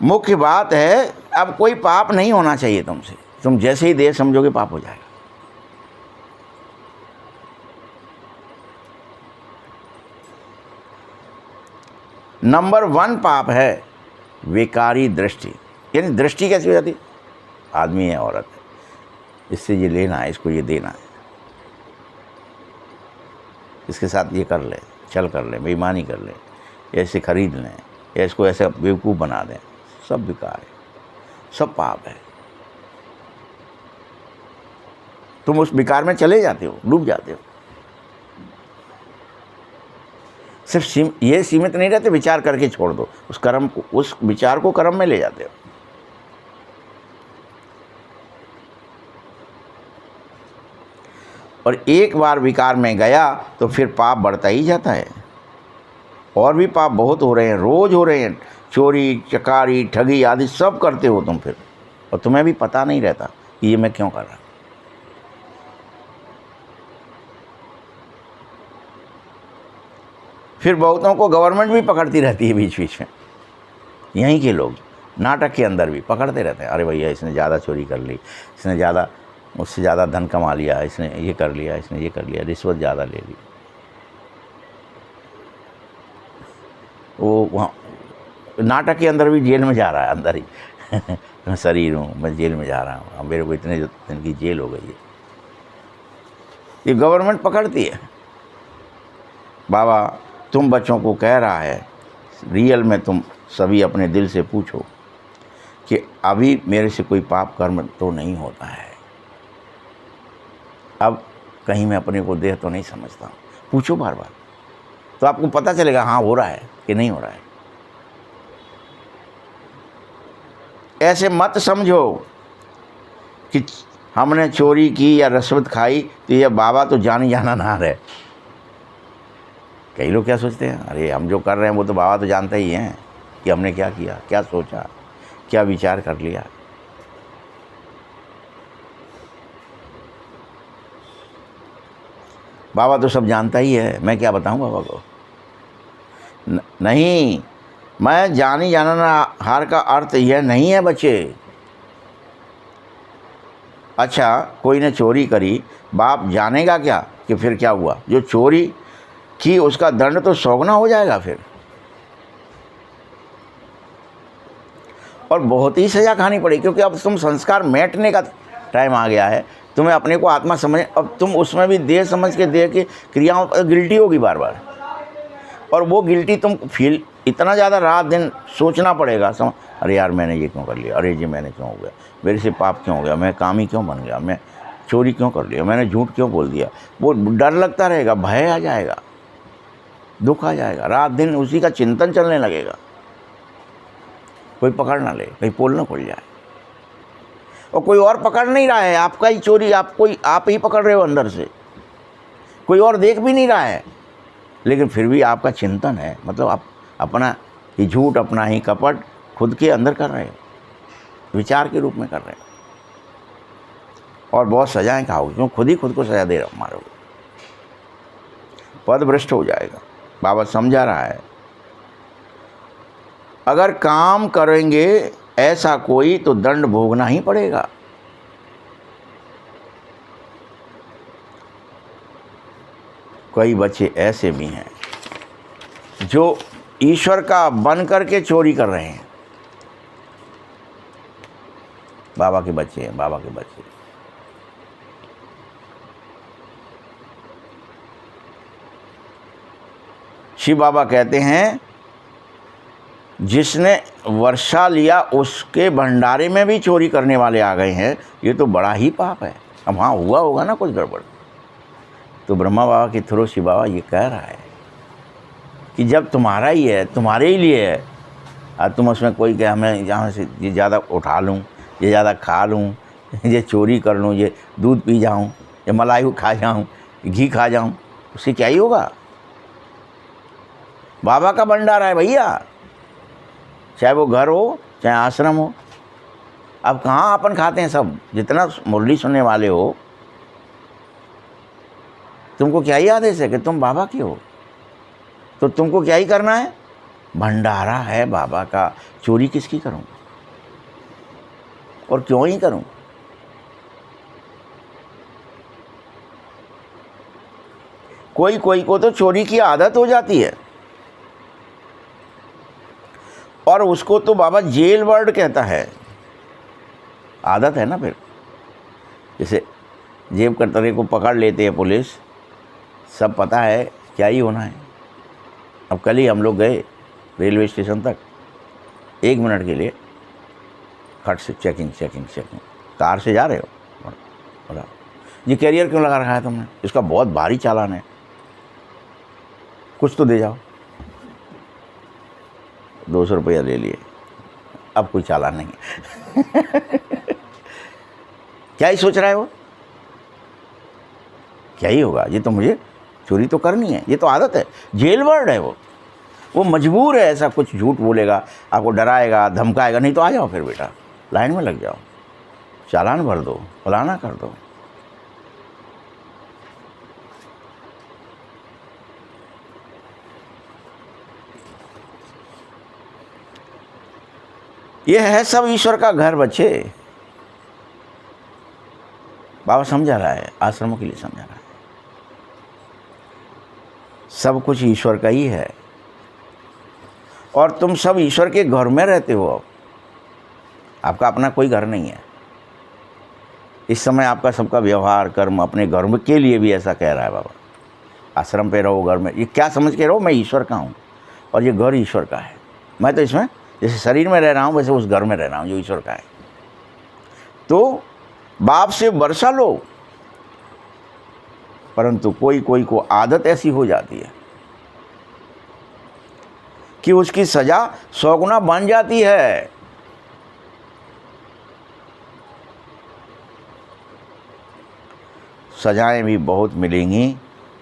मुख्य बात है अब कोई पाप नहीं होना चाहिए तुमसे, तुम जैसे ही देह समझोगे पाप हो जाएगा। नंबर 1 पाप है विकारी दृष्टि। यानी दृष्टि कैसी हो जाती, आदमी है औरत है, इससे ये लेना है, इसको ये देना है, इसके साथ ये कर ले, चल कर ले, बेईमानी कर ले, ऐसे खरीद लें, या इसको ऐसे बेवकूफ़ बना दें, सब विकार है, सब पाप है। तुम उस विकार में चले जाते हो, डूब जाते हो। सिर्फ ये सीमित नहीं रहते, विचार करके छोड़ दो, उस कर्म को, उस विचार को कर्म में ले जाते हो। और एक बार विकार में गया तो फिर पाप बढ़ता ही जाता है, और भी पाप बहुत हो रहे हैं, रोज हो रहे हैं, चोरी चकारी ठगी आदि सब करते हो तुम फिर, और तुम्हें भी पता नहीं रहता कि ये मैं क्यों कर रहा। फिर बहुतों को गवर्नमेंट भी पकड़ती रहती है बीच बीच में, यहीं के लोग नाटक के अंदर भी पकड़ते रहते हैं, अरे भैया इसने ज़्यादा चोरी कर ली, इसने ज़्यादा, उससे ज़्यादा धन कमा लिया, इसने ये कर लिया, इसने ये कर लिया, रिश्वत ज़्यादा ले ली। वो वहाँ नाटक के अंदर भी जेल में जा रहा है, अंदर ही मैं शरीर हूँ, मैं जेल में जा रहा हूँ, मेरे को इतने दिन की जेल हो गई है। ये गवर्नमेंट पकड़ती है। बाबा तुम बच्चों को कह रहा है, रियल में तुम सभी अपने दिल से पूछो कि अभी मेरे से कोई पाप कर्म तो नहीं होता है, अब कहीं मैं अपने को देह तो नहीं समझता। पूछो बार बार, तो आपको पता चलेगा हाँ हो रहा है कि नहीं हो रहा है। ऐसे मत समझो कि हमने चोरी की या रिश्वत खाई तो ये बाबा तो जानी जाना ना रहे। कई लोग क्या सोचते हैं, अरे हम जो कर रहे हैं वो तो बाबा तो जानते ही हैं कि हमने क्या किया, क्या सोचा, क्या विचार कर लिया। बाबा तो सब जानता ही है, मैं क्या बताऊं बाबा को। नहीं, मैं जानी जानना हार का अर्थ यह नहीं है बच्चे। अच्छा कोई ने चोरी करी, बाप जानेगा क्या कि फिर क्या हुआ, जो चोरी की उसका दंड तो सौगना हो जाएगा फिर, और बहुत ही सजा खानी पड़ेगी, क्योंकि अब तुम संस्कार मेटने का टाइम आ गया है, तुम्हें अपने को आत्मा समझ, अब तुम उसमें भी देह समझ के देह की क्रियाओं पर गिल्टी होगी बार बार, और वो गिल्टी तुम फील इतना ज़्यादा रात दिन सोचना पड़ेगा, समझ, अरे यार मैंने ये क्यों कर लिया, अरे जी मैंने क्यों हो गया, मेरे से पाप क्यों हो गया, मैं कामी क्यों बन गया, मैं चोरी क्यों कर लिया, मैंने झूठ क्यों बोल दिया। वो डर लगता रहेगा, भय आ जाएगा, दुख आ जाएगा, रात दिन उसी का चिंतन चलने लगेगा। कोई पकड़ ना ले, कहीं पोल ना खुल जाए, और कोई और पकड़ नहीं रहा है, आपका ही चोरी आप ही पकड़ रहे हो अंदर से, कोई और देख भी नहीं रहा है, लेकिन फिर भी आपका चिंतन है, मतलब आप अपना ही झूठ, अपना ही कपट खुद के अंदर कर रहे हो, विचार के रूप में कर रहे हो, और बहुत सजाएं खाओगे, क्यों खुद ही खुद को सजा दे रहे हो, मारोगे, पद भ्रष्ट हो जाएगा। बाबा समझा रहा है अगर काम करेंगे ऐसा कोई तो दंड भोगना ही पड़ेगा। कई बच्चे ऐसे भी हैं जो ईश्वर का बन करके चोरी कर रहे हैं। बाबा के बच्चे हैं, बाबा के बच्चे। शिव बाबा कहते हैं जिसने वर्षा लिया उसके भंडारे में भी चोरी करने वाले आ गए हैं, ये तो बड़ा ही पाप है। अब हाँ हुआ होगा ना कुछ गड़बड़, तो ब्रह्मा बाबा के थ्रू शिव बाबा ये कह रहा है कि जब तुम्हारा ही है, तुम्हारे ही लिए है, और तुम उसमें कोई क्या मैं यहाँ से ये ज़्यादा उठा लूँ, ये ज़्यादा खा लूँ, ये चोरी कर लूँ, ये दूध पी जाऊँ, ये मलाई खा जाऊँ, घी खा जाऊँ, उससे क्या ही होगा। बाबा का भंडारा है भैया, चाहे वो घर हो चाहे आश्रम हो। अब कहाँ अपन खाते हैं सब, जितना मुरली सुनने वाले हो, तुमको क्या ही आदेश है कि तुम बाबा की हो, तो तुमको क्या ही करना है। भंडारा है बाबा का, चोरी किसकी करूं और क्यों ही करूं। कोई कोई को तो चोरी की आदत हो जाती है और उसको तो बाबा जेल वर्ड कहता है। आदत है ना, फिर जैसे जेब कतरे को पकड़ लेते हैं पुलिस, सब पता है क्या ही होना है। अब कल ही हम लोग गए रेलवे स्टेशन तक, 1 मिनट के लिए खट से चेकिंग चेकिंग चेकिंग। कार से जा रहे हो, बोला ये कैरियर क्यों लगा रखा है तुमने, इसका बहुत भारी चालान है, कुछ तो दे जाओ। 200 रुपया ले लिए, अब कोई चालान नहीं है। क्या ही सोच रहा है वो, क्या ही होगा, ये तो मुझे चोरी तो करनी है, ये तो आदत है, जेल वर्ड है वो मजबूर है। ऐसा कुछ झूठ बोलेगा, आपको डराएगा धमकाएगा, नहीं तो आ जाओ फिर बेटा, लाइन में लग जाओ, चालान भर दो, फलाना कर दो। ये है सब ईश्वर का घर बच्चे। बाबा समझा रहा है, आश्रमों के लिए समझा रहा है, सब कुछ ईश्वर का ही है और तुम सब ईश्वर के घर में रहते हो। अब आपका अपना कोई घर नहीं है। इस समय आपका सबका व्यवहार कर्म अपने घर के लिए भी ऐसा कह रहा है बाबा। आश्रम पे रहो, घर में, ये क्या समझ के रहो मैं ईश्वर का हूँ और ये घर ईश्वर का है। मैं तो इसमें जैसे शरीर में रह रहा हूँ वैसे उस घर में रह रहा हूँ जो ईश्वर का है। तो बाप से वर्षा लो, परंतु कोई कोई को आदत ऐसी हो जाती है कि उसकी सजा 100 गुना बन जाती है। सजाएं भी बहुत मिलेंगी,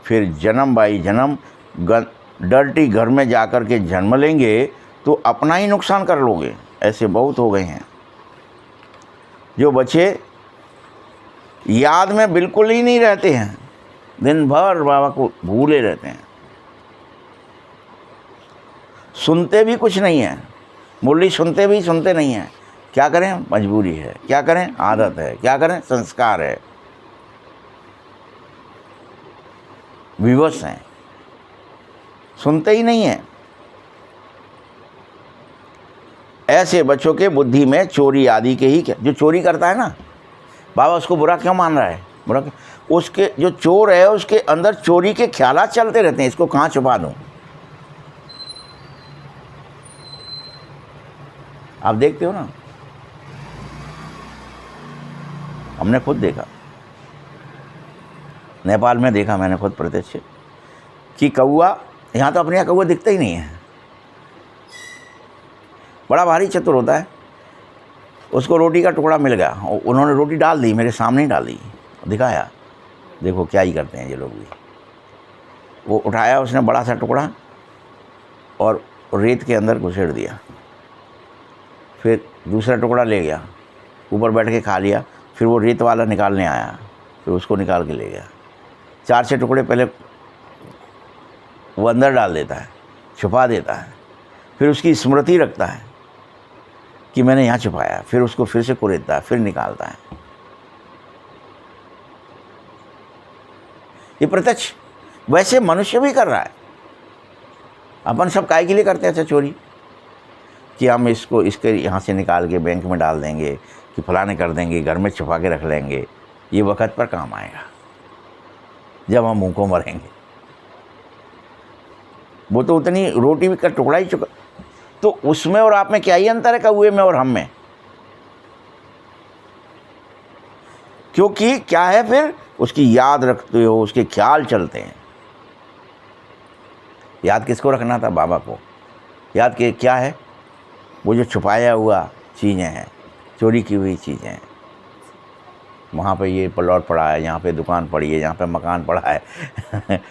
फिर जन्म बाई जन्म डर्टी घर में जाकर के जन्म लेंगे तो अपना ही नुकसान कर लोगे। ऐसे बहुत हो गए हैं जो बच्चे याद में बिल्कुल ही नहीं रहते हैं, दिन भर बाबा को भूले रहते हैं, सुनते भी कुछ नहीं है, मुरली सुनते भी सुनते नहीं हैं। क्या करें, मजबूरी है, क्या करें, आदत है, क्या करें, संस्कार है, विवश हैं, सुनते ही नहीं हैं। ऐसे बच्चों के बुद्धि में चोरी आदि के ही, क्या जो चोरी करता है ना, बाबा उसको बुरा क्यों मान रहा है, बुरा क्यों? उसके जो चोर है उसके अंदर चोरी के ख्यालात चलते रहते हैं, इसको कहाँ छुपा दूं। आप देखते हो ना, हमने खुद देखा, नेपाल में देखा मैंने खुद प्रत्यक्ष कि कौआ, यहाँ तो अपने यहाँ कौआ दिखता ही नहीं है, बड़ा भारी चतुर होता है। उसको रोटी का टुकड़ा मिल गया, उन्होंने रोटी डाल दी, मेरे सामने ही डाल दी, दिखाया, देखो क्या ही करते हैं ये लोग भी। वो उठाया उसने बड़ा सा टुकड़ा और रेत के अंदर घुसेड़ दिया, फिर दूसरा टुकड़ा ले गया, ऊपर बैठ के खा लिया, फिर वो रेत वाला निकालने आया, फिर उसको निकाल के ले गया। 4-6 टुकड़े पहले वो अंदर डाल देता है, छुपा देता है, फिर उसकी स्मृति रखता है कि मैंने यहाँ छुपाया, फिर उसको फिर से कुरेदता है, फिर निकालता है। ये प्रत्यक्ष वैसे मनुष्य भी कर रहा है। अपन सब काय के लिए करते हैं अच्छा चोरी, कि हम इसके यहाँ से निकाल के बैंक में डाल देंगे, कि फलाने कर देंगे, घर में छुपा के रख लेंगे, ये वक्त पर काम आएगा जब हम मुँह को मरेंगे। वो तो उतनी रोटी का टुकड़ा ही चुका, तो उसमें और आप में क्या ही अंतर है कौए में और हम में? क्योंकि क्या है, फिर उसकी याद रखते हो, उसके ख्याल चलते हैं। याद किसको रखना था? बाबा को। याद के क्या है? वो जो छुपाया हुआ चीज़ें हैं, चोरी की हुई चीज़ें हैं। वहाँ पे ये प्लॉट पड़ा है, यहाँ पे दुकान पड़ी है, यहाँ पे मकान पड़ा है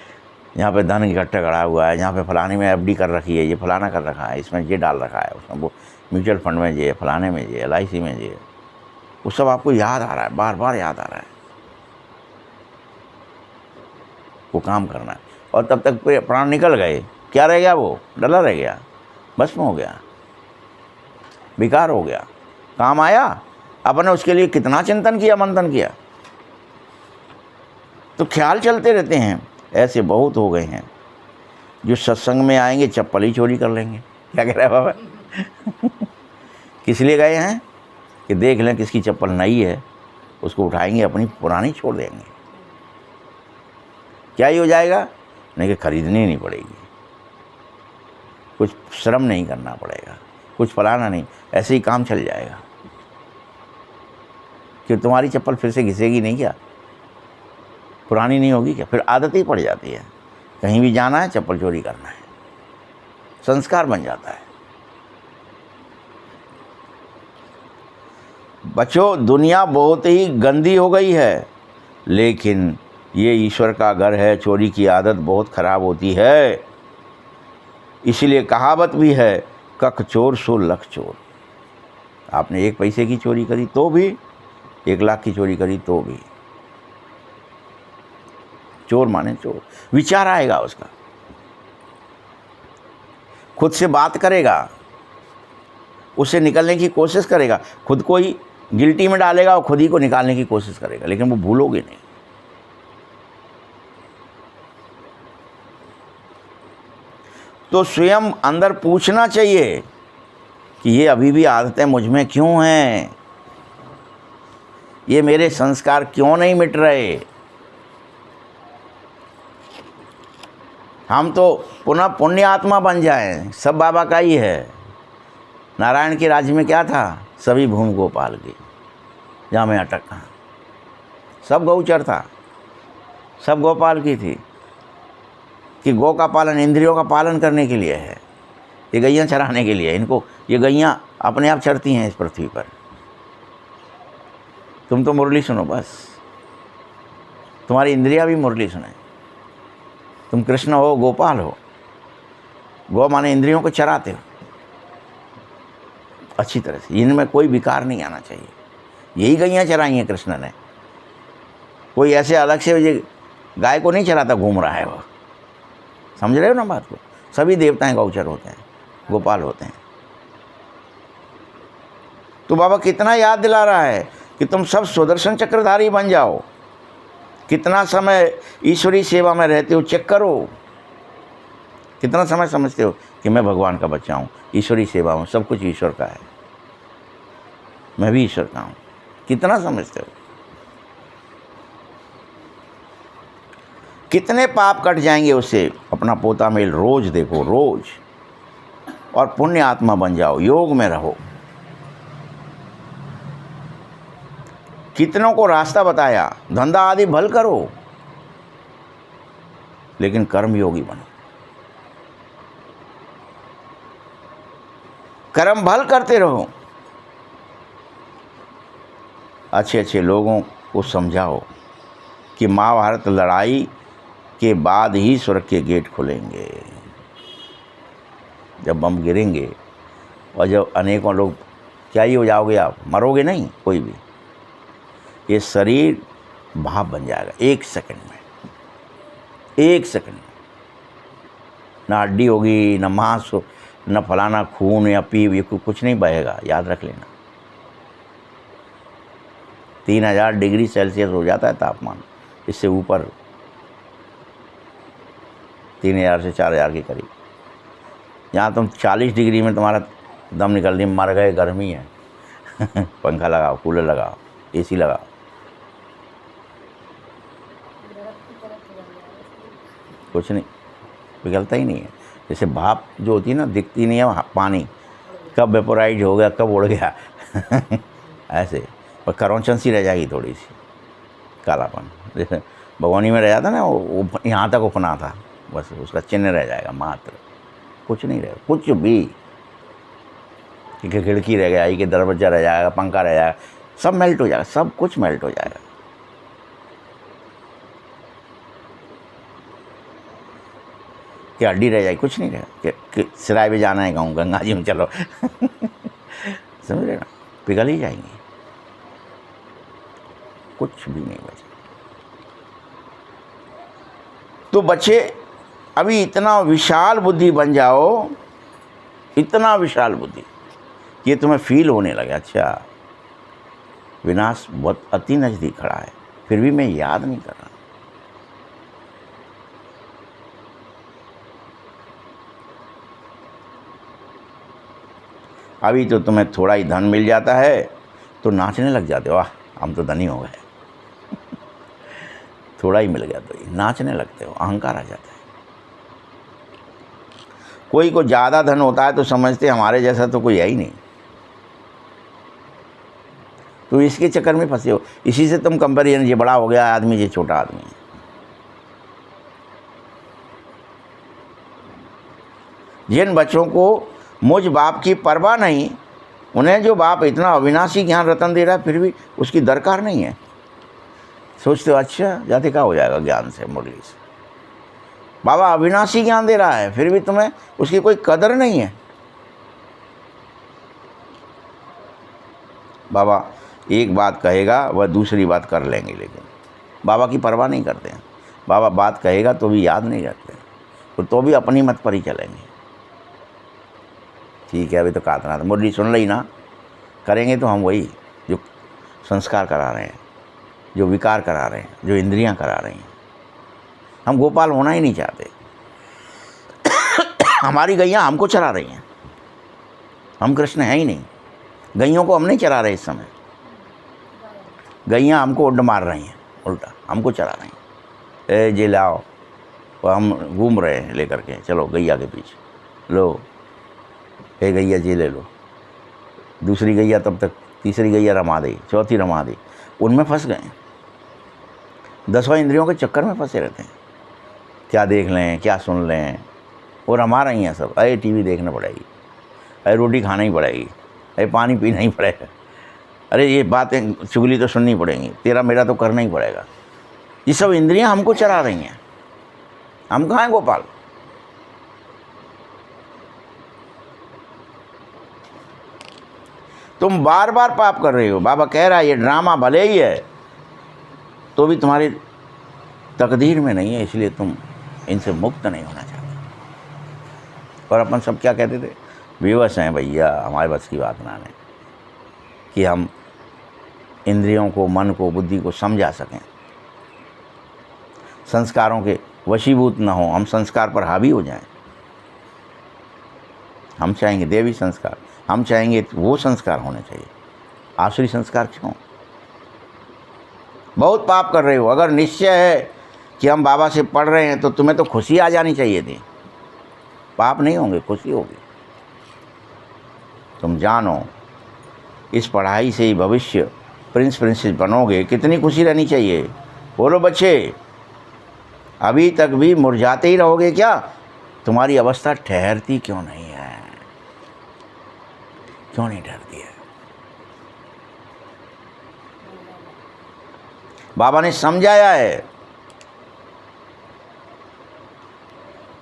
यहाँ पे धन इकट्ठा करा हुआ है, यहाँ पे फलाने में एफडी कर रखी है, ये फलाना कर रखा है, इसमें ये डाल रखा है, उसमें वो म्यूचुअल फंड में ये, फलाने में ये, LIC में ये, वो सब आपको याद आ रहा है, बार बार याद आ रहा है। वो काम करना है, और तब तक प्राण निकल गए, क्या रह गया? वो डला रह गया, भस्म हो गया, बेकार हो गया। काम आया, अपने उसके लिए कितना चिंतन किया, मंथन किया। तो ख्याल चलते रहते हैं। ऐसे बहुत हो गए हैं जो सत्संग में आएंगे, चप्पल ही चोरी कर लेंगे। क्या कह रहे हैं बाबा? किस लिए गए हैं? कि देख लें किसकी चप्पल नई है, उसको उठाएंगे, अपनी पुरानी छोड़ देंगे। क्या ही हो जाएगा? नहीं कि खरीदनी नहीं पड़ेगी, कुछ श्रम नहीं करना पड़ेगा, कुछ फलाना नहीं, ऐसे ही काम चल जाएगा। कि तुम्हारी चप्पल फिर से घिसेगी नहीं क्या? पुरानी नहीं होगी क्या? फिर आदत ही पड़ जाती है, कहीं भी जाना है चप्पल चोरी करना है, संस्कार बन जाता है। बच्चों, दुनिया बहुत ही गंदी हो गई है, लेकिन ये ईश्वर का घर है। चोरी की आदत बहुत खराब होती है। इसलिए कहावत भी है, कख चोर सो लख चोर। आपने 1 पैसे की चोरी करी तो भी, 1 लाख की चोरी करी तो भी, चोर माने चोर। विचार आएगा उसका, खुद से बात करेगा, उससे निकलने की कोशिश करेगा, खुद को ही गिल्टी में डालेगा और खुद ही को निकालने की कोशिश करेगा, लेकिन वो भूलोगे नहीं। तो स्वयं अंदर पूछना चाहिए कि ये अभी भी आदतें मुझ में क्यों हैं, ये मेरे संस्कार क्यों नहीं मिट रहे। हम तो पुनः पुण्य आत्मा बन जाएं, सब बाबा का ही है। नारायण के राज्य में क्या था? सभी भूमि गोपाल की, जहाँ मैं अटक कहाँ, सब गौचर था, सब गोपाल की थी। कि गौ का पालन इंद्रियों का पालन करने के लिए है, ये गैयाँ चराने के लिए। इनको, ये गैयाँ अपने आप चरती हैं इस पृथ्वी पर। तुम तो मुरली सुनो बस, तुम्हारी इंद्रियां भी मुरली सुने। तुम कृष्ण हो, गोपाल हो। गौ माने इंद्रियों को चराते हो अच्छी तरह से, इनमें कोई विकार नहीं आना चाहिए। यही गैयाँ चराई हैं कृष्ण ने। कोई ऐसे अलग से गाय को नहीं चराता घूम रहा है वो, समझ रहे हो ना बात को? सभी देवताएं गौचर होते हैं, गोपाल होते हैं। तो बाबा कितना याद दिला रहा है कि तुम सब सुदर्शन चक्रधारी बन जाओ। कितना समय ईश्वरी सेवा में रहते हो, चेक करो। कितना समय समझते हो कि मैं भगवान का बच्चा हूँ, ईश्वरी सेवा हूँ, सब कुछ ईश्वर का है, मैं भी ईश्वर का हूँ। कितना समझते हो? कितने पाप कट जाएंगे उससे। अपना पोता मेल रोज देखो, रोज, और पुण्य आत्मा बन जाओ, योग में रहो। कितनों को रास्ता बताया, धंधा आदि भल करो, लेकिन कर्म योगी बनो। कर्म भल करते रहो। अच्छे अच्छे लोगों को समझाओ कि महाभारत लड़ाई के बाद ही स्वर्ग के गेट खुलेंगे। जब बम गिरेंगे और जब अनेकों लोग, क्या ही हो जाओगे आप? मरोगे नहीं कोई भी। ये शरीर भाप बन जाएगा 1 सेकंड में, 1 सेकंड में। ना हड्डी होगी, ना मांस न फलाना खून या पीप ये कुछ नहीं बहेगा, याद रख लेना। 3000 डिग्री सेल्सियस हो जाता है तापमान, इससे ऊपर 3000 से 4000 के करीब। यहाँ तुम 40 डिग्री में तुम्हारा दम निकल रही, मर गए, गर्मी है। पंखा लगाओ, कूलर लगाओ, एसी लगाओ, कुछ नहीं, पिघलता ही नहीं है। जैसे भाप जो होती है ना, दिखती नहीं है पानी, कब वेपोराइज हो गया, कब उड़ गया। ऐसे और करौचन सी रह जाएगी, थोड़ी सी कालापन, जैसे भगवानी में रह जाता ना, वो यहाँ तक उपना था, बस उसका चिन्ह रह जाएगा मात्र, कुछ नहीं रहेगा, कुछ भी। कि खिड़की रह गया, कि दरवाजा रह जाएगा, पंखा रह जाएगा, सब मेल्ट हो जाएगा, सब कुछ मेल्ट हो जाएगा। कि हड्डी रह जाएगी, कुछ नहीं रहेगा। कि सिराय पे जाना है, कहूँ गंगा जी में चलो। समझ रहे ना, पिघल ही जाएंगे, कुछ भी नहीं बचे। तो बच्चे अभी इतना विशाल बुद्धि बन जाओ, इतना विशाल बुद्धि, ये तुम्हें फील होने लगे, अच्छा विनाश बहुत अति नज़दीक खड़ा है, फिर भी मैं याद नहीं कर रहा। अभी तो तुम्हें थोड़ा ही धन मिल जाता है तो नाचने लग जाते हो, वाह हम तो धनी हो गए। थोड़ा ही मिल गया तो ही नाचने लगते हो, अहंकार आ जाता है। कोई को ज़्यादा धन होता है तो समझते हमारे जैसा तो कोई है ही नहीं, तो इसके चक्कर में फंसे हो। इसी से तुम कंपेरिजन, ये बड़ा हो गया आदमी, ये छोटा आदमी है। जिन बच्चों को मुझ बाप की परवाह नहीं, उन्हें जो बाप इतना अविनाशी ज्ञान रतन दे रहा है, फिर भी उसकी दरकार नहीं है। सोचते हो अच्छा जाते क्या हो जाएगा ज्ञान से, मुरली से। बाबा अविनाशी ज्ञान दे रहा है, फिर भी तुम्हें उसकी कोई कदर नहीं है। बाबा एक बात कहेगा, वह दूसरी बात कर लेंगे, लेकिन बाबा की परवाह नहीं करते हैं। बाबा बात कहेगा तो भी याद नहीं रखते, तो भी अपनी मत पर ही चलेंगे। ठीक है, अभी तो कातना था, मुरली सुन ली ना, करेंगे तो हम वही जो संस्कार करा रहे हैं, जो विकार करा रहे हैं, जो इंद्रियां करा रही हैं। हम गोपाल होना ही नहीं चाहते। हमारी गैयाँ हमको चरा रही हैं, हम कृष्ण हैं ही नहीं। गैयों को हम नहीं चरा रहे इस समय, गैयाँ हमको उड्ड मार रही हैं, उल्टा हमको चरा रही हैं। ए जे लाओ, और हम घूम रहे हैं लेकर के, चलो गैया के पीछे, लो ए गैया जे ले लो। दूसरी गैया तब तक, तीसरी गैया रमा दी, चौथी रमा दी, उनमें फंस गए। 10वां इंद्रियों के चक्कर में फंसे रहते हैं, क्या देख लें, क्या सुन लें, और रमा रही हैं सब। अरे टीवी देखना पड़ेगी, अरे रोटी खाना ही पड़ेगी, अरे पानी पीना ही पड़ेगा, अरे ये बातें चुगली तो सुननी पड़ेंगी, तेरा मेरा तो करना ही पड़ेगा। ये सब इंद्रियां हमको चरा रही हैं, हम कहाँ हैं गोपाल। तुम बार बार पाप कर रहे हो। बाबा कह रहा है ये ड्रामा भले ही है तो भी तुम्हारी तकदीर में नहीं है, इसलिए तुम इनसे मुक्त नहीं होना चाहते। और अपन सब क्या कहते थे, विवश हैं भैया, हमारे बस की बात ना है कि हम इंद्रियों को, मन को, बुद्धि को समझा सकें, संस्कारों के वशीभूत न हो, हम संस्कार पर हावी हो जाएं। हम चाहेंगे देवी संस्कार, हम चाहेंगे वो संस्कार होने चाहिए, आसुरी संस्कार क्यों। बहुत पाप कर रहे हो। अगर निश्चय है कि हम बाबा से पढ़ रहे हैं तो तुम्हें तो खुशी आ जानी चाहिए थी, पाप नहीं होंगे, खुशी होगी। तुम जानो इस पढ़ाई से ही भविष्य प्रिंस प्रिंसेस बनोगे, कितनी खुशी रहनी चाहिए। बोलो बच्चे, अभी तक भी मुरझाते ही रहोगे क्या? तुम्हारी अवस्था ठहरती क्यों नहीं है? क्यों नहीं ठहरती है? बाबा ने समझाया है,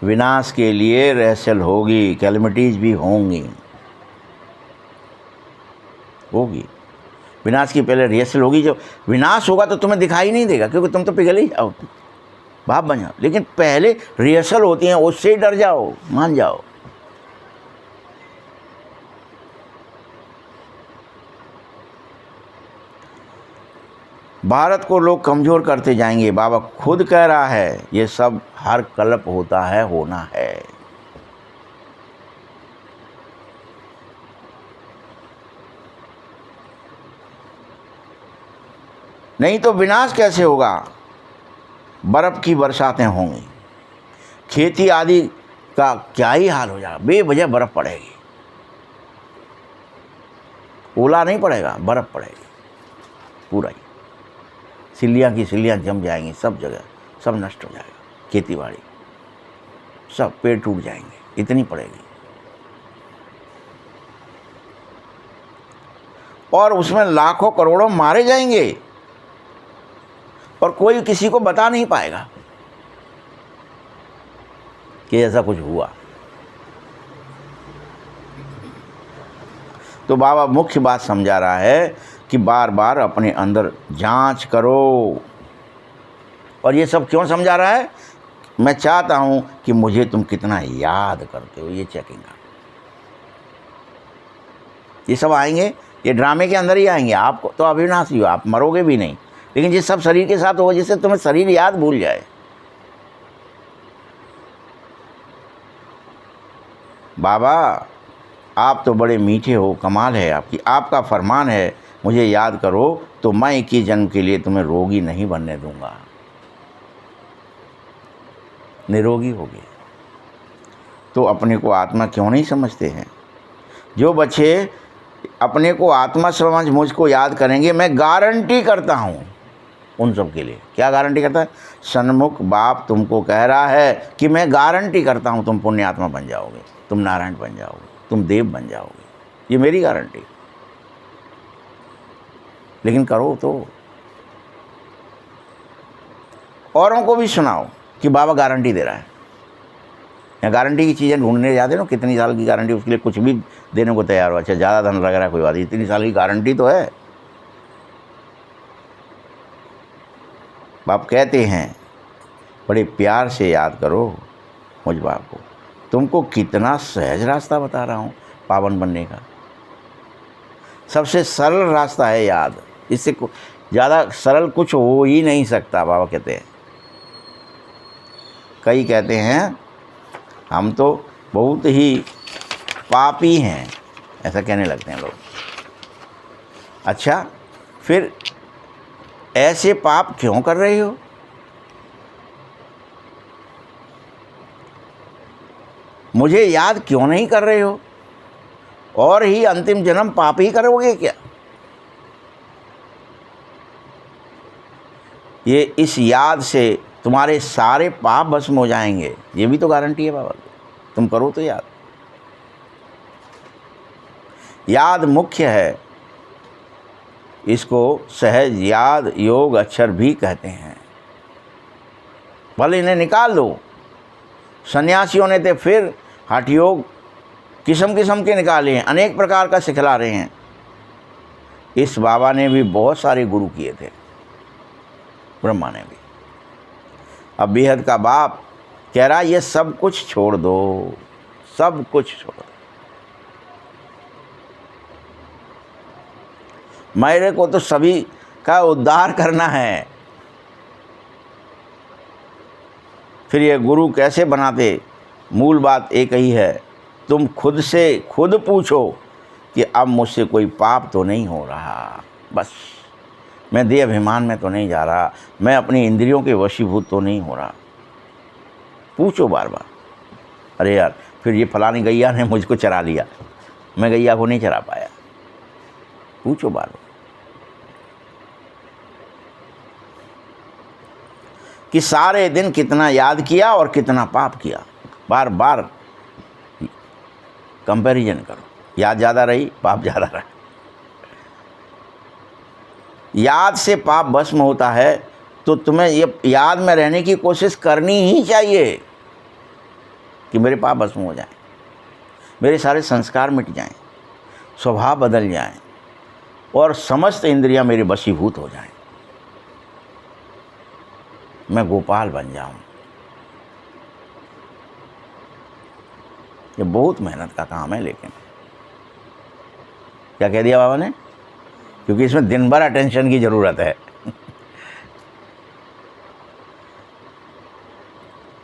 विनाश के लिए रहसल होगी, कैलमिटीज भी होंगी, विनाश की पहले रिहर्सल होगी। जब विनाश होगा तो तुम्हें दिखाई नहीं देगा, क्योंकि तुम तो पिघल ही जाओ, भाप बन जाओ। लेकिन पहले रिहर्सल होती है, उससे ही डर जाओ, मान जाओ। भारत को लोग कमज़ोर करते जाएंगे। बाबा खुद कह रहा है ये सब हर कल्प होता है, होना है। नहीं तो विनाश कैसे होगा? बर्फ़ की बरसातें होंगी, खेती आदि का क्या ही हाल हो जाएगा। बेवजह बर्फ़ पड़ेगी, ओला नहीं पड़ेगा, बर्फ़ पड़ेगी पूरा ही। सिल्लियाँ की सिल्लियाँ जम जाएंगी सब जगह, सब नष्ट हो जाएगा, खेती बाड़ी सब, पेड़ टूट जाएंगे, इतनी पड़ेगी। और उसमें लाखों करोड़ों मारे जाएंगे और कोई किसी को बता नहीं पाएगा कि ऐसा कुछ हुआ। तो बाबा मुख्य बात समझा रहा है कि बार बार अपने अंदर जांच करो। और ये सब क्यों समझा रहा है? मैं चाहता हूं कि मुझे तुम कितना याद करते हो, ये चेकिंग का। ये सब आएंगे, ये ड्रामे के अंदर ही आएंगे। आपको तो अविनाशी हो, आप मरोगे भी नहीं, लेकिन ये सब शरीर के साथ होगा, जिससे तुम्हें शरीर याद भूल जाए। बाबा आप तो बड़े मीठे हो, कमाल है आपकी, आपका फरमान है मुझे याद करो तो मैं 21 जन्म के लिए तुम्हें रोगी नहीं बनने दूंगा, निरोगी होगे। तो अपने को आत्मा क्यों नहीं समझते हैं? जो बच्चे अपने को आत्मा समझ मुझको याद करेंगे, मैं गारंटी करता हूँ उन सब के लिए। क्या गारंटी करता है? सन्मुख बाप तुमको कह रहा है कि मैं गारंटी करता हूँ तुम पुण्यात्मा बन जाओगे, तुम नारायण बन जाओगे, तुम देव बन जाओगे, ये मेरी गारंटी। लेकिन करो तो, औरों को भी सुनाओ कि बाबा गारंटी दे रहा है। या गारंटी की चीज़ें ढूंढने जाते हो, कितनी साल की गारंटी, उसके लिए कुछ भी देने को तैयार हो। अच्छा ज़्यादा धन लग रहा है, कोई बात नहीं, इतनी साल की गारंटी तो है। बाप कहते हैं बड़े प्यार से याद करो मुझ बाप को, तुमको कितना सहज रास्ता बता रहा हूँ पावन बनने का। सबसे सरल रास्ता है याद, इससे ज़्यादा सरल कुछ हो ही नहीं सकता। बाबा कहते हैं, कई कहते हैं हम तो बहुत ही पापी हैं, ऐसा कहने लगते हैं लोग। अच्छा फिर ऐसे पाप क्यों कर रहे हो? मुझे याद क्यों नहीं कर रहे हो? और ही अंतिम जन्म पाप ही करोगे क्या? ये इस याद से तुम्हारे सारे पाप भस्म हो जाएंगे, ये भी तो गारंटी है बाबा। तुम करो तो याद, याद मुख्य है। इसको सहज याद योग अक्षर भी कहते हैं। भले इन्हें निकाल दो, सन्यासियों ने तो फिर हठ योग किस्म किस्म के निकाले हैं, अनेक प्रकार का सिखला रहे हैं। इस बाबा ने भी बहुत सारे गुरु किए थे, ब्रह्मा ने भी। अब बेहद का बाप कह रहा ये सब कुछ छोड़ दो, सब कुछ छोड़ दो। मेरे को तो सभी का उद्धार करना है। फिर ये गुरु कैसे बनाते? मूल बात एक ही है, तुम खुद से खुद पूछो कि अब मुझसे कोई पाप तो नहीं हो रहा। बस मैं देह अभिमान में तो नहीं जा रहा, मैं अपनी इंद्रियों के वशीभूत तो नहीं हो रहा। पूछो बार बार। अरे यार फिर ये फलानी गैया ने मुझको चरा लिया, मैं गैया को नहीं चरा पाया। पूछो बार बार कि सारे दिन कितना याद किया और कितना पाप किया। बार बार कंपैरिजन करो, याद ज़्यादा रही, पाप ज़्यादा रहा। याद से पाप भस्म होता है, तो तुम्हें ये याद में रहने की कोशिश करनी ही चाहिए कि मेरे पाप भस्म हो जाएं, मेरे सारे संस्कार मिट जाएं, स्वभाव बदल जाएं और समस्त इंद्रियां मेरे वशीभूत हो जाएं, मैं गोपाल बन जाऊं। ये बहुत मेहनत का काम है, लेकिन क्या कह दिया बाबा ने? क्योंकि इसमें दिन भर अटेंशन की ज़रूरत है।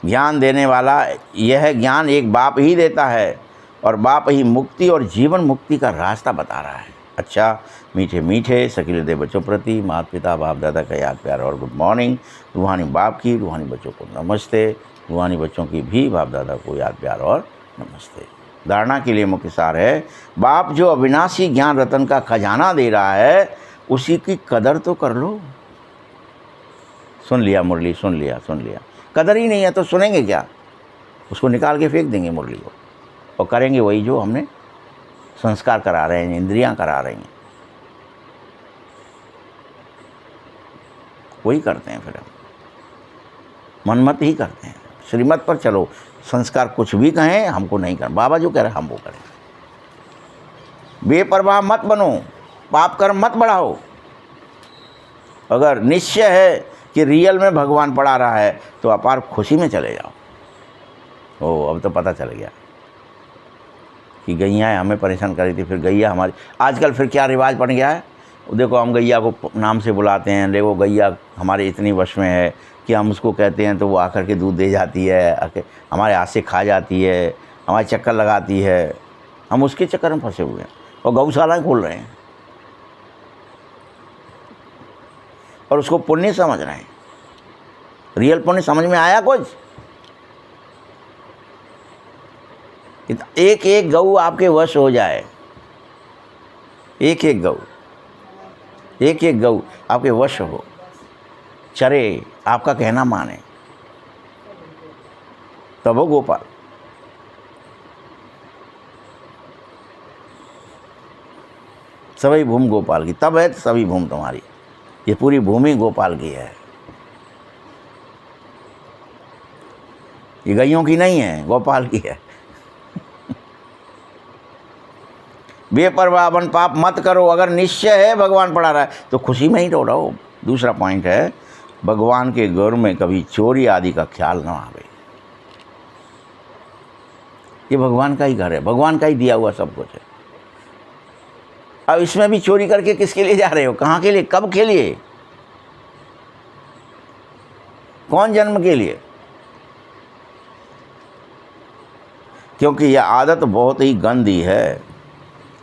ज्ञान देने वाला यह ज्ञान एक बाप ही देता है और बाप ही मुक्ति और जीवन मुक्ति का रास्ता बता रहा है। अच्छा, मीठे मीठे सकीले दे बच्चों प्रति माता पिता बाप दादा का याद प्यार और गुड मॉर्निंग। रूहानी बाप की रूहानी बच्चों को नमस्ते, रूहानी बच्चों की भी बाप दादा को याद प्यार और नमस्ते। धारणा के लिए मुख्य सार है, बाप जो अविनाशी ज्ञान रतन का खजाना दे रहा है उसी की कदर तो कर लो। सुन लिया मुरली, सुन लिया। कदर ही नहीं है तो सुनेंगे क्या? उसको निकाल के फेंक देंगे मुरली को और करेंगे वही जो हमने संस्कार करा रहे हैं, इंद्रियां करा रही हैं, वही करते हैं। फिर हम मनमत ही करते हैं। श्रीमत पर चलो, संस्कार कुछ भी कहें हमको नहीं करना, बाबा जो कह रहे हैं हम वो करें। बेपरवाह मत बनो, पाप कर्म मत बढ़ाओ। अगर निश्चय है कि रियल में भगवान पढ़ा रहा है तो अपार खुशी में चले जाओ। ओ, अब तो पता चल गया कि गैया हमें परेशान कर रही थी। फिर गैया हमारी आजकल फिर क्या रिवाज बन गया है, देखो हम गैया को नाम से बुलाते हैं। देखो गैया हमारे इतनी वश में है कि हम उसको कहते हैं तो वो आकर के दूध दे जाती है, हमारे हाथ से खा जाती है, हमारे चक्कर लगाती है। हम उसके चक्कर में फंसे हुए हैं और गौशालाएँ खोल रहे हैं और उसको पुण्य समझ रहे हैं। रियल पुण्य समझ में आया कुछ? एक एक गऊ आपके वश हो जाए, एक एक गऊ आपके वश हो, चरे, आपका कहना माने, तब वो गोपाल। सभी भूमि गोपाल की, तब है सभी भूमि तुम्हारी। ये पूरी भूमि गोपाल की है, ये गैयों की नहीं है, गोपाल की है। बेपरवाह बन पाप मत करो। अगर निश्चय है भगवान पढ़ा रहा है तो खुशी में ही रहो। दूसरा पॉइंट है, भगवान के घर में कभी चोरी आदि का ख्याल न आवे। ये भगवान का ही घर है, भगवान का ही दिया हुआ सब कुछ है। अब इसमें भी चोरी करके किसके लिए जा रहे हो? कहाँ के लिए? कब के लिए? कौन जन्म के लिए? क्योंकि यह आदत बहुत ही गंदी है।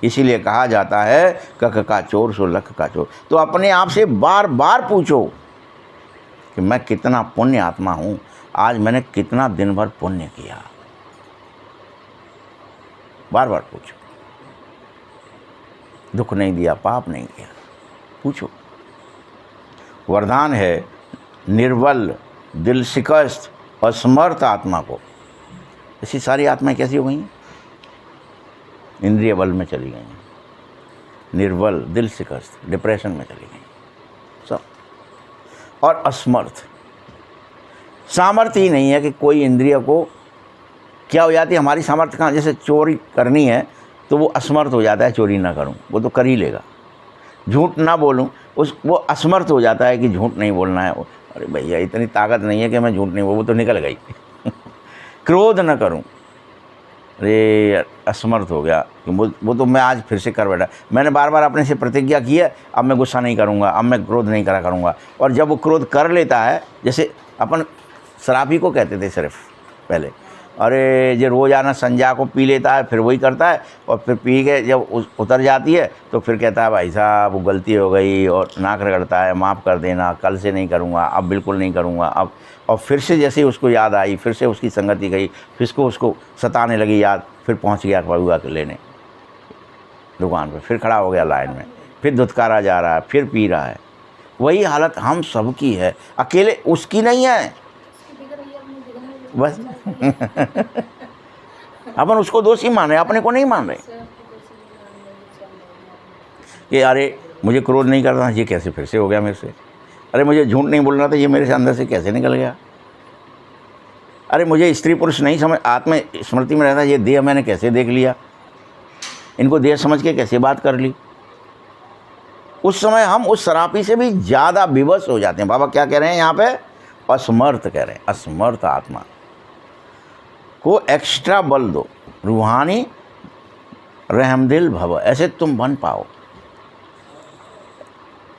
इसीलिए कहा जाता है कख का चोर सो लख का चोर। तो अपने आप से बार बार पूछो कि मैं कितना पुण्य आत्मा हूँ, आज मैंने कितना दिन भर पुण्य किया। बार बार पूछो। दुख नहीं दिया, पाप नहीं किया, पूछो। वरदान है निर्बल, दिल शिकस्त, असमर्थ आत्मा को। ऐसी सारी आत्माएं कैसी हो गई? इंद्रिय बल में चली गई, निर्बल, दिल शिकस्त, डिप्रेशन में चली गई सब। और असमर्थ, सामर्थ्य ही नहीं है कि कोई इंद्रिय को क्या हो जाती है हमारी सामर्थ्य कहाँ। जैसे चोरी करनी है तो वो असमर्थ हो जाता है, चोरी ना करूं, वो तो कर ही लेगा। झूठ ना बोलूं, वो असमर्थ हो जाता है कि झूठ नहीं बोलना है। अरे भैया इतनी ताकत नहीं है कि मैं झूठ नहीं बोलूं, वो तो निकल गई। क्रोध न करूं, अरे असमर्थ हो गया कि वो तो मैं आज फिर से कर बैठा। मैंने बार बार अपने से प्रतिज्ञा की है, अब मैं गुस्सा नहीं करूँगा, अब मैं क्रोध नहीं करा करूँगा। और जब वो क्रोध कर लेता है, जैसे अपन शराबी को कहते थे सिर्फ पहले, अरे जो रोज़ाना संजा को पी लेता है फिर वही करता है, और फिर पी के जब उतर जाती है तो फिर कहता है भाई साहब वो गलती हो गई, और नाक रगड़ता है, माफ़ कर देना, कल से नहीं करूँगा, अब बिल्कुल नहीं करूँगा अब। और फिर से जैसे ही उसको याद आई, फिर से उसकी संगति गई, फिर उसको सताने लगी याद, फिर पहुँच गया पड़ुआ के लेने दुकान पर, फिर खड़ा हो गया लाइन में, फिर धुतकारा जा रहा है, फिर पी रहा है। वही हालत हम सब की है, अकेले उसकी नहीं है बस। अपन उसको दोषी मान रहे, अपने को नहीं मान रहे कि अरे मुझे क्रोध नहीं करना, ये कैसे फिर से हो गया मेरे से। अरे मुझे झूठ नहीं बोलना था, ये मेरे से अंदर से कैसे निकल गया। अरे मुझे स्त्री पुरुष नहीं समझ, आत्मा स्मृति में रहता, ये देह मैंने कैसे देख लिया, इनको देह समझ के कैसे बात कर ली। उस समय हम उस शराबी से भी ज़्यादा विवश हो जाते हैं। बाबा क्या कह रहे हैं यहाँ पे? असमर्थ कह रहे हैं। असमर्थ आत्मा को एक्स्ट्रा बल दो, रूहानी रहमदिल भव, ऐसे तुम बन पाओ।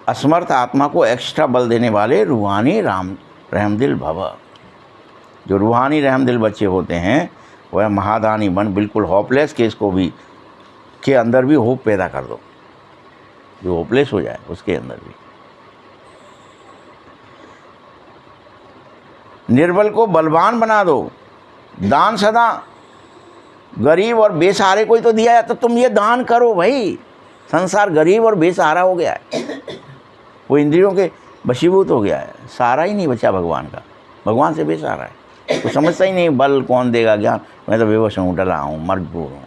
असमर्थ आत्मा को एक्स्ट्रा बल देने वाले रूहानी रहमदिल भव, जो रूहानी रहम दिल बच्चे होते हैं वह महादानी बन बिल्कुल होपलेस केस को भी के अंदर भी होप पैदा कर दो, जो होपलेस हो जाए उसके अंदर भी। निर्बल को बलवान बना दो। दान सदा गरीब और बेसहारे को ही तो दिया है, तो तुम ये दान करो भाई। संसार गरीब और बेसहारा हो गया है, वो इंद्रियों के वशीभूत हो गया है, सहारा ही नहीं बचा भगवान का, भगवान से बेसहारा है। तो समझता ही नहीं बल कौन देगा ज्ञान, मैं तो बेवश हूँ, डला हूँ, मजबूर हूँ।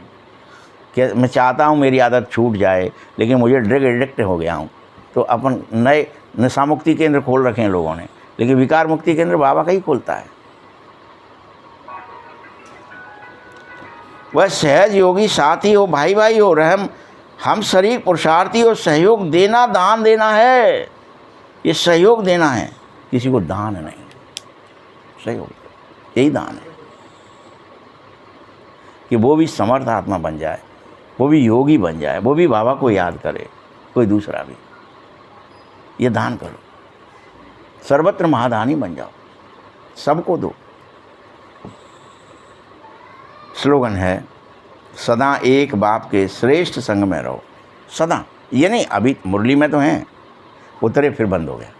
क्या मैं चाहता हूँ मेरी आदत छूट जाए, लेकिन मुझे ड्रग एडिक्ट हो गया हूँ। तो अपन नए नशा मुक्ति केंद्र खोल रखे हैं लोगों ने, लेकिन विकार मुक्ति केंद्र बाबा का ही खोलता है। वह सहज योगी साथी हो, भाई भाई हो, रहम हम शरीर पुरुषार्थी हो। सहयोग देना दान देना है, ये सहयोग देना है, किसी को दान नहीं, सहयोग यही दान है कि वो भी समर्थ आत्मा बन जाए, वो भी योगी बन जाए, वो भी बाबा को याद करे, कोई दूसरा भी। ये दान करो, सर्वत्र महादानी बन जाओ, सबको दो। स्लोगन है सदा एक बाप के श्रेष्ठ संग में रहो। सदा, ये नहीं अभी मुरली में तो हैं, उतरे फिर बंद हो गया।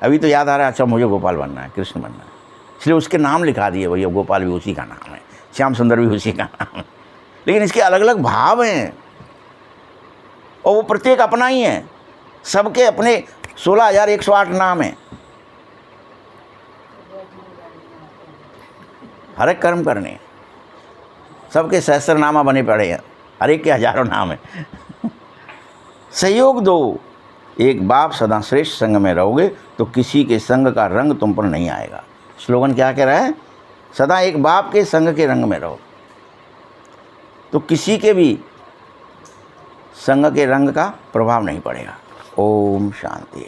अभी तो याद आ रहा है अच्छा मुझे गोपाल बनना है, कृष्ण बनना है, इसलिए उसके नाम लिखा दिए, भैया गोपाल भी उसी का नाम है, श्याम सुंदर भी उसी का नाम है, लेकिन इसके अलग अलग भाव हैं और वो प्रत्येक अपना ही है। सबके अपने 16,108 नाम हैं, हर एक कर्म करने, सबके सहस्त्रनामा बने पड़े हैं, हर एक के हजारों नाम हैं। सहयोग दो, एक बाप सदा श्रेष्ठ संग में रहोगे तो किसी के संग का रंग तुम पर नहीं आएगा। स्लोगन क्या कह रहा है? सदा एक बाप के संग के रंग में रहो तो किसी के भी संग के रंग का प्रभाव नहीं पड़ेगा। ओम शांति।